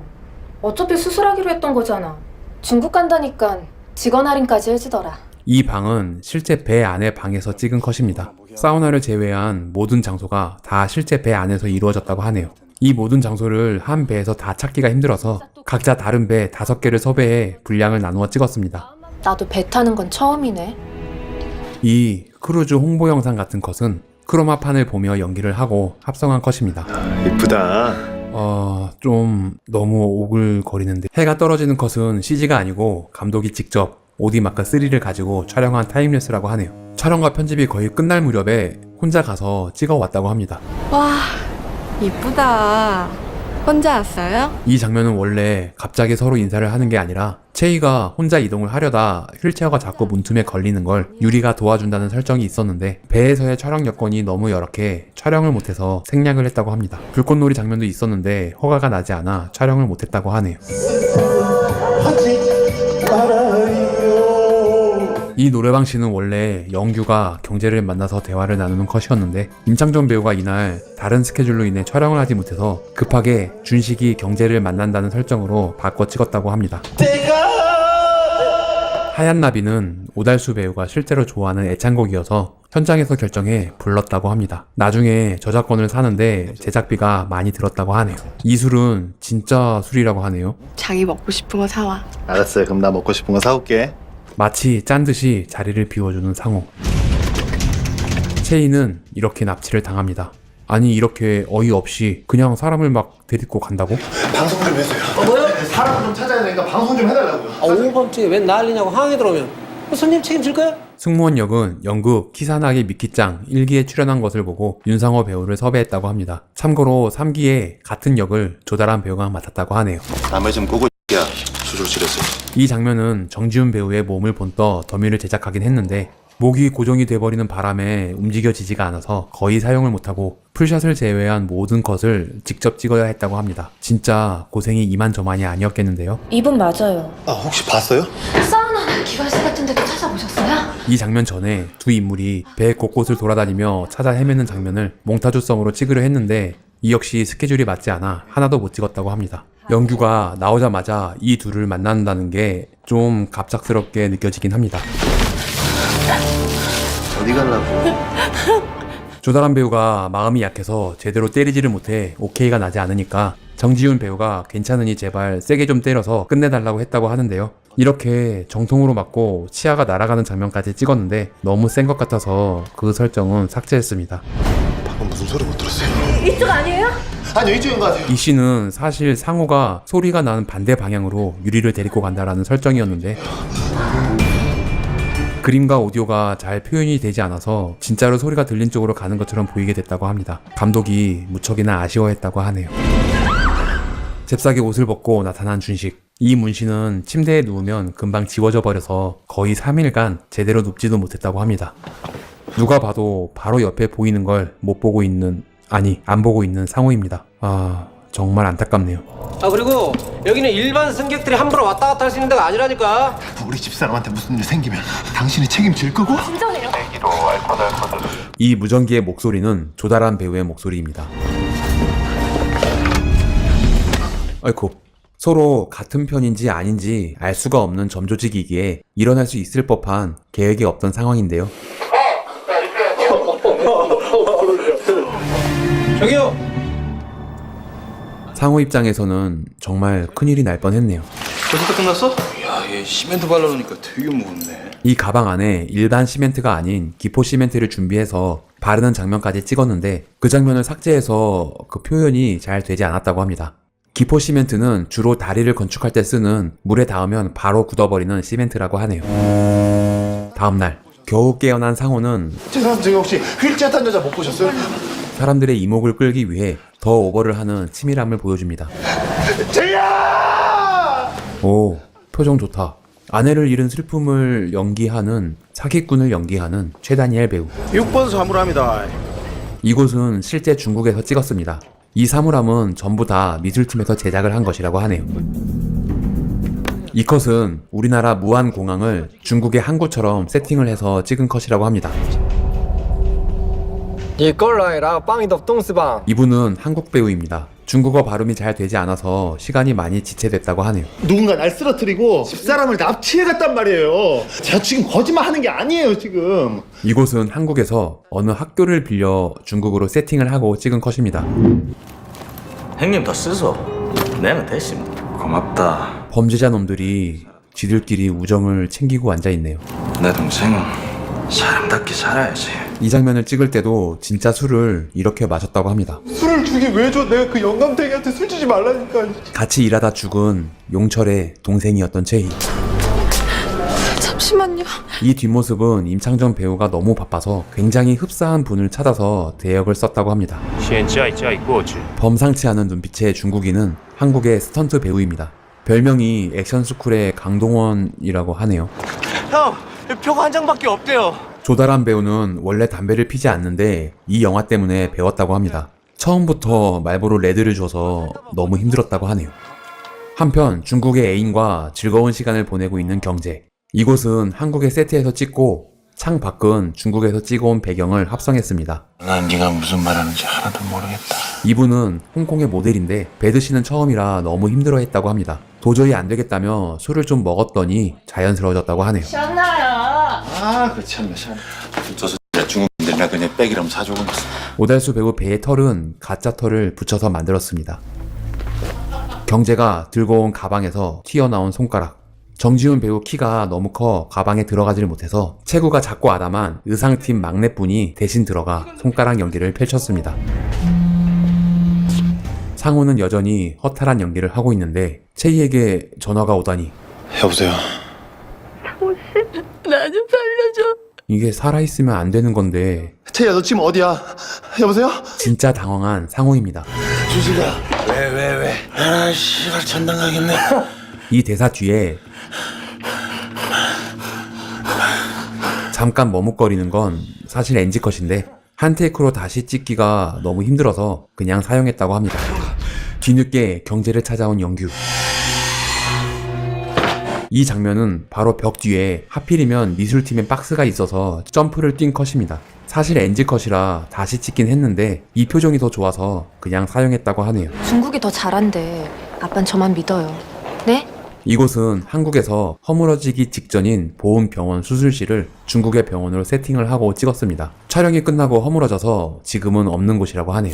어차피 수술하기로 했던 거잖아. 중국 간다니까 직원 할인까지 해주더라.
이 방은 실제 배 안의 방에서 찍은 컷입니다. 사우나를 제외한 모든 장소가 다 실제 배 안에서 이루어졌다고 하네요. 이 모든 장소를 한 배에서 다 찾기가 힘들어서 각자 다른 배 5개를 섭외해 분량을 나누어 찍었습니다.
나도 배 타는 건 처음이네.
이 크루즈 홍보 영상 같은 컷은 크로마판을 보며 연기를 하고 합성한 컷입니다.
이쁘다.
좀 너무 오글거리는데. 해가 떨어지는 컷은 CG가 아니고 감독이 직접 오디마크 3를 가지고 촬영한 타임랩스라고 하네요. 촬영과 편집이 거의 끝날 무렵에 혼자 가서 찍어왔다고 합니다.
와, 이쁘다. 혼자 왔어요?
이 장면은 원래 갑자기 서로 인사를 하는 게 아니라 채이가 혼자 이동을 하려다 휠체어가 자꾸 문틈에 걸리는 걸 유리가 도와준다는 설정이 있었는데 배에서의 촬영 여건이 너무 열악해 촬영을 못해서 생략을 했다고 합니다. 불꽃놀이 장면도 있었는데 허가가 나지 않아 촬영을 못했다고 하네요. 이 노래방 씬은 원래 영규가 경제를 만나서 대화를 나누는 컷이었는데 임창정 배우가 이날 다른 스케줄로 인해 촬영을 하지 못해서 급하게 준식이 경제를 만난다는 설정으로 바꿔 찍었다고 합니다. 하얀 나비는 오달수 배우가 실제로 좋아하는 애창곡이어서 현장에서 결정해 불렀다고 합니다. 나중에 저작권을 사는데 제작비가 많이 들었다고 하네요. 이 술은 진짜 술이라고 하네요.
자기 먹고 싶은 거 사와.
알았어요. 그럼 나 먹고 싶은 거 사올게.
마치 짠 듯이 자리를 비워주는 상호. 채이는 이렇게 납치를 당합니다. 아니 이렇게 어이없이 그냥 사람을 막 데리고 간다고?
방송 좀 해주세요. 뭐요? 사람 좀 찾아야 되니까 방송 좀 해달라고요.
5번째 웬 난리냐고 항의 들어오면 손님 책임질 거야?
승무원 역은 연극 키사나기 미키짱 1기에 출연한 것을 보고 윤상호 배우를 섭외했다고 합니다. 참고로 3기에 같은 역을 조다란 배우가 맡았다고 하네요.
남의 좀 꼬고 야 수술실에서.
이 장면은 정지훈 배우의 몸을 본떠 더미를 제작하긴 했는데 목이 고정이 돼버리는 바람에 움직여지지가 않아서 거의 사용을 못하고 풀샷을 제외한 모든 컷을 직접 찍어야 했다고 합니다. 진짜 고생이 이만저만이 아니었겠는데요.
이분 맞아요.
아 혹시 봤어요?
사우나나 기관실 같은 데도 찾아보셨어요?
이 장면 전에 두 인물이 배 곳곳을 돌아다니며 찾아 헤매는 장면을 몽타주성으로 찍으려 했는데 이 역시 스케줄이 맞지 않아 하나도 못 찍었다고 합니다. 영규가 나오자마자 이 둘을 만난다는 게 좀 갑작스럽게 느껴지긴 합니다.
어디 가려고?
조다란 배우가 마음이 약해서 제대로 때리지를 못해 오케이가 나지 않으니까 정지훈 배우가 괜찮으니 제발 세게 좀 때려서 끝내달라고 했다고 하는데요. 이렇게 정통으로 맞고 치아가 날아가는 장면까지 찍었는데 너무 센 것 같아서 그 설정은 삭제했습니다.
방금 무슨 소리 못 들었어요?
이쪽 아니에요?
아니요 이쪽인 것 같아요.
이 씬은 사실 상호가 소리가 나는 반대 방향으로 유리를 데리고 간다라는 설정이었는데 그림과 오디오가 잘 표현이 되지 않아서 진짜로 소리가 들린 쪽으로 가는 것처럼 보이게 됐다고 합니다. 감독이 무척이나 아쉬워했다고 하네요. 잽싸게 옷을 벗고 나타난 준식. 이 문신은 침대에 누우면 금방 지워져 버려서 거의 3일간 제대로 눕지도 못했다고 합니다. 누가 봐도 바로 옆에 보이는 걸 못 보고 있는, 아니 안 보고 있는 상호입니다. 정말 안타깝네요.
그리고 여기는 일반 승객들이 함부로 왔다 갔다 할 수 있는 데가 아니라니까.
우리 집사람한테 무슨 일 생기면 당신이 책임질 거고?
진정해요.
이 무전기의 목소리는 조달한 배우의 목소리입니다. 아이쿠, 서로 같은 편인지 아닌지 알 수가 없는 점조직이기에 일어날 수 있을 법한 계획이 없던 상황인데요.
저기요.
상호 입장에서는 정말 큰일이 날 뻔했네요.
벌써 끝났어? 야, 얘 시멘트 발라놓으니까 되게 무겁네.
이 가방 안에 일반 시멘트가 아닌 기포 시멘트를 준비해서 바르는 장면까지 찍었는데 그 장면을 삭제해서 그 표현이 잘 되지 않았다고 합니다. 기포 시멘트는 주로 다리를 건축할 때 쓰는 물에 닿으면 바로 굳어버리는 시멘트라고 하네요. 다음날 겨우 깨어난 상호는
죄송합니다. 제가 혹시 휠체어 탄 여자 못 보셨어요?
사람들의 이목을 끌기 위해 더 오버를 하는 치밀함을 보여줍니다. 오, 표정 좋다. 아내를 잃은 슬픔을 연기하는 사기꾼을 연기하는 최다니엘 배우.
6번 사물함이다.
이곳은 실제 중국에서 찍었습니다. 이 사물함은 전부 다 미술팀에서 제작을 한 것이라고 하네요. 이 컷은 우리나라 무안공항을 중국의 항구처럼 세팅을 해서 찍은 컷이라고 합니다. 이분은 한국 배우입니다. 중국어 발음이 잘 되지 않아서 시간이 많이 지체됐다고 하네요.
누군가 날 쓰러뜨리고 집사람을 납치해갔단 말이에요. 제가 지금 거짓말하는 게 아니에요 지금.
이곳은 한국에서 어느 학교를 빌려 중국으로 세팅을 하고 찍은 컷입니다.
형님 더 쓰소. 내는 됐습니다.
고맙다.
범죄자 놈들이 지들끼리 우정을 챙기고 앉아있네요.
내 동생은 사람답게 살아야지.
이 장면을 찍을 때도 진짜 술을 이렇게 마셨다고 합니다.
술을 주긴 왜 줘? 내가 그 영감탱이한테 술 주지 말라니까.
같이 일하다 죽은 용철의 동생이었던 최희.
잠시만요.
이 뒷모습은 임창정 배우가 너무 바빠서 굉장히 흡사한 분을 찾아서 대역을 썼다고 합니다. 범상치 않은 눈빛의 중국인은 한국의 스턴트 배우입니다. 별명이 액션스쿨의 강동원이라고 하네요.
형, 표가 한 장밖에 없대요.
조달한 배우는 원래 담배를 피지 않는데 이 영화 때문에 배웠다고 합니다. 처음부터 말보로 레드를 줘서 너무 힘들었다고 하네요. 한편 중국의 애인과 즐거운 시간을 보내고 있는 경제. 이곳은 한국의 세트에서 찍고 창 밖은 중국에서 찍어온 배경을 합성했습니다.
난 네가 무슨 말하는지 하나도 모르겠다.
이분은 홍콩의 모델인데 배드 씨는 처음이라 너무 힘들어했다고 합니다. 도저히 안 되겠다며 술을 좀 먹었더니 자연스러워졌다고 하네요.
아, 그 참나. 저 중국인들이나 그냥 백이라면 사주고 있어.
오달수 배우 배의 털은 가짜 털을 붙여서 만들었습니다. 경제가 들고 온 가방에서 튀어나온 손가락. 정지훈 배우 키가 너무 커 가방에 들어가지를 못해서 체구가 작고 아담한 의상팀 막내분이 대신 들어가 손가락 연기를 펼쳤습니다. 상호는 여전히 허탈한 연기를 하고 있는데 채희에게 전화가 오다니.
여보세요.
상호씨, 나 좀 살려줘.
이게 살아있으면 안 되는 건데.
채야, 너 지금 어디야? 여보세요?
진짜 당황한 상호입니다.
주식아. 왜? 아, 씨발 전당 가겠네.
이 대사 뒤에 잠깐 머뭇거리는 건 사실 NG컷인데 한 테이크로 다시 찍기가 너무 힘들어서 그냥 사용했다고 합니다. 뒤늦게 경제를 찾아온 영규. 이 장면은 바로 벽 뒤에 하필이면 미술팀의 박스가 있어서 점프를 뛴 컷입니다. 사실 NG컷이라 다시 찍긴 했는데 이 표정이 더 좋아서 그냥 사용했다고 하네요.
중국이 더 잘한대. 아빤 저만 믿어요. 네?
이곳은 한국에서 허물어지기 직전인 보훈병원 수술실을 중국의 병원으로 세팅을 하고 찍었습니다. 촬영이 끝나고 허물어져서 지금은 없는 곳이라고 하네요.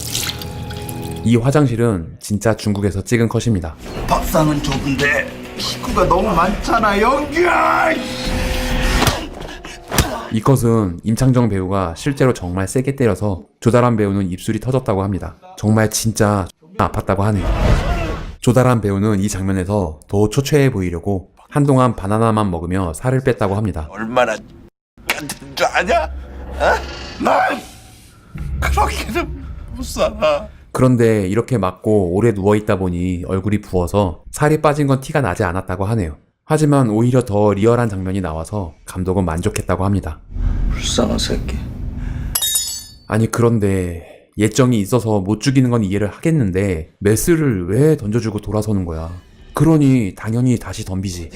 이 화장실은 진짜 중국에서 찍은 컷입니다.
밥상은 좁은데 식구가 너무 많잖아. 연기야!
이 컷은 임창정 배우가 실제로 정말 세게 때려서 조달한 배우는 입술이 터졌다고 합니다. 정말 진짜 아팠다고 하네요. 조달한 배우는 이 장면에서 더 초췌해 보이려고 한동안 바나나만 먹으며 살을 뺐다고 합니다.
얼마나 같은 줄 아냐? 어? 난 그렇게는 못 살아.
그런데 이렇게 맞고 오래 누워있다 보니 얼굴이 부어서 살이 빠진 건 티가 나지 않았다고 하네요. 하지만 오히려 더 리얼한 장면이 나와서 감독은 만족했다고 합니다.
불쌍한 새끼.
아니 그런데 예정이 있어서 못 죽이는 건 이해를 하겠는데 메스를 왜 던져주고 돌아서는 거야. 그러니 당연히 다시 덤비지.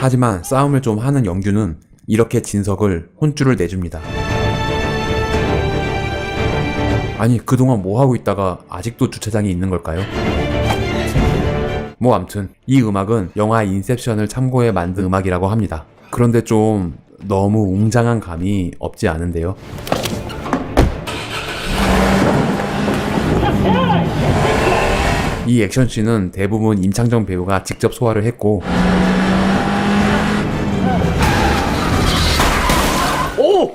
하지만 싸움을 좀 하는 영규는 이렇게 진석을 혼쭐을 내줍니다. 아니 그동안 뭐하고 있다가 아직도 주차장에 있는 걸까요? 뭐 암튼 이 음악은 영화 인셉션을 참고해 만든 음악이라고 합니다. 그런데 좀 너무 웅장한 감이 없지 않은데요. 이 액션씬은 대부분 임창정 배우가 직접 소화를 했고
오!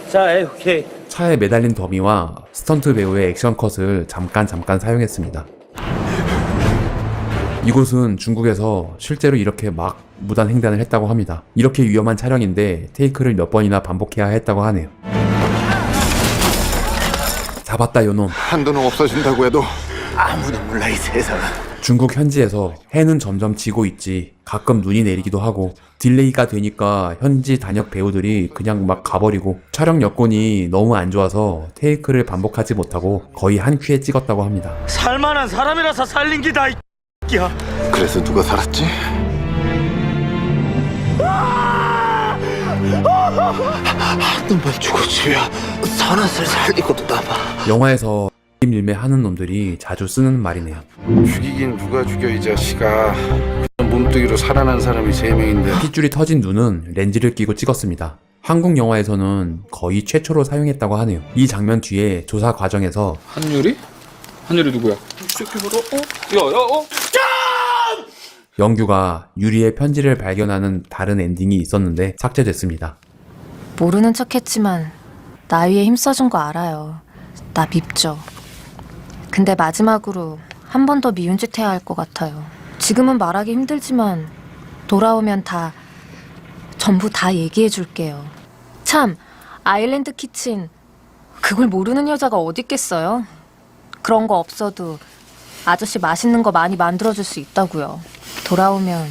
자, 오케이.
차에 매달린 더미와 스턴트 배우의 액션 컷을 잠깐 사용했습니다. 이곳은 중국에서 실제로 이렇게 막 무단 횡단을 했다고 합니다. 이렇게 위험한 촬영인데 테이크를 몇 번이나 반복해야 했다고 하네요. 잡았다 요놈.
한도는 없어진다고 해도 아무도 몰라 이 세상은.
중국 현지에서 해는 점점 지고 있지. 가끔 눈이 내리기도 하고 딜레이가 되니까 현지 단역 배우들이 그냥 막 가버리고 촬영 여건이 너무 안 좋아서 테이크를 반복하지 못하고 거의 한 큐에 찍었다고 합니다.
살만한 사람이라서 살린 기다 이 야.
그래서 누가 살았지? 한 놈만 죽어줘야 선한을 살리고도 남아.
영화에서 밀매 하는 놈들이 자주 쓰는 말이네요.
죽이긴 누가 죽여 이 자식아. 몸뚱이로 살아난 사람이 3명인데.
핏줄이 터진 눈은 렌즈를 끼고 찍었습니다. 한국 영화에서는 거의 최초로 사용했다고 하네요. 이 장면 뒤에 조사 과정에서
한유리? 한유리 누구야?
영규가 유리의 편지를 발견하는 다른 엔딩이 있었는데 삭제됐습니다.
모르는 척했지만 나 위에 힘써준 거 알아요. 나 밉죠. 근데 마지막으로 한 번 더 미운 짓 해야 할 것 같아요. 지금은 말하기 힘들지만 돌아오면 전부 다 얘기해 줄게요. 참, 아일랜드 키친 그걸 모르는 여자가 어디 있겠어요? 그런 거 없어도 아저씨 맛있는 거 많이 만들어줄 수 있다고요. 돌아오면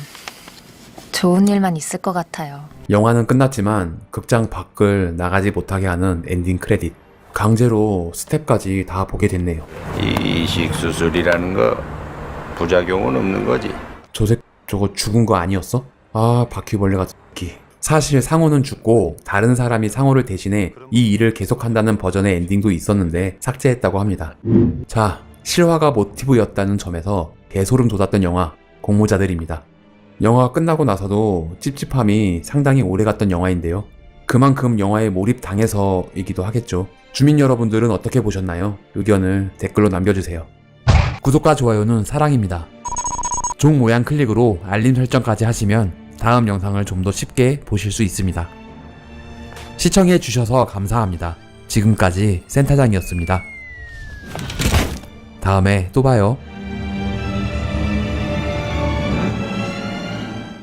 좋은 일만 있을 것 같아요.
영화는 끝났지만 극장 밖을 나가지 못하게 하는 엔딩 크레딧. 강제로 스텝까지 다 보게 됐네요.
이식 수술이라는 거 부작용은 없는 거지.
저거 죽은 거 아니었어? 아 바퀴벌레 같은 새끼. 사실 상호는 죽고 다른 사람이 상호를 대신해 이 일을 계속한다는 버전의 엔딩도 있었는데 삭제했다고 합니다. 자, 실화가 모티브였다는 점에서 개소름 돋았던 영화 공모자들입니다. 영화가 끝나고 나서도 찝찝함이 상당히 오래갔던 영화인데요. 그만큼 영화에 몰입당해서이기도 하겠죠. 주민 여러분들은 어떻게 보셨나요? 의견을 댓글로 남겨주세요. 구독과 좋아요는 사랑입니다. 종 모양 클릭으로 알림 설정까지 하시면 다음 영상을 좀 더 쉽게 보실 수 있습니다. 시청해주셔서 감사합니다. 지금까지 센터장이었습니다. 다음에 또 봐요.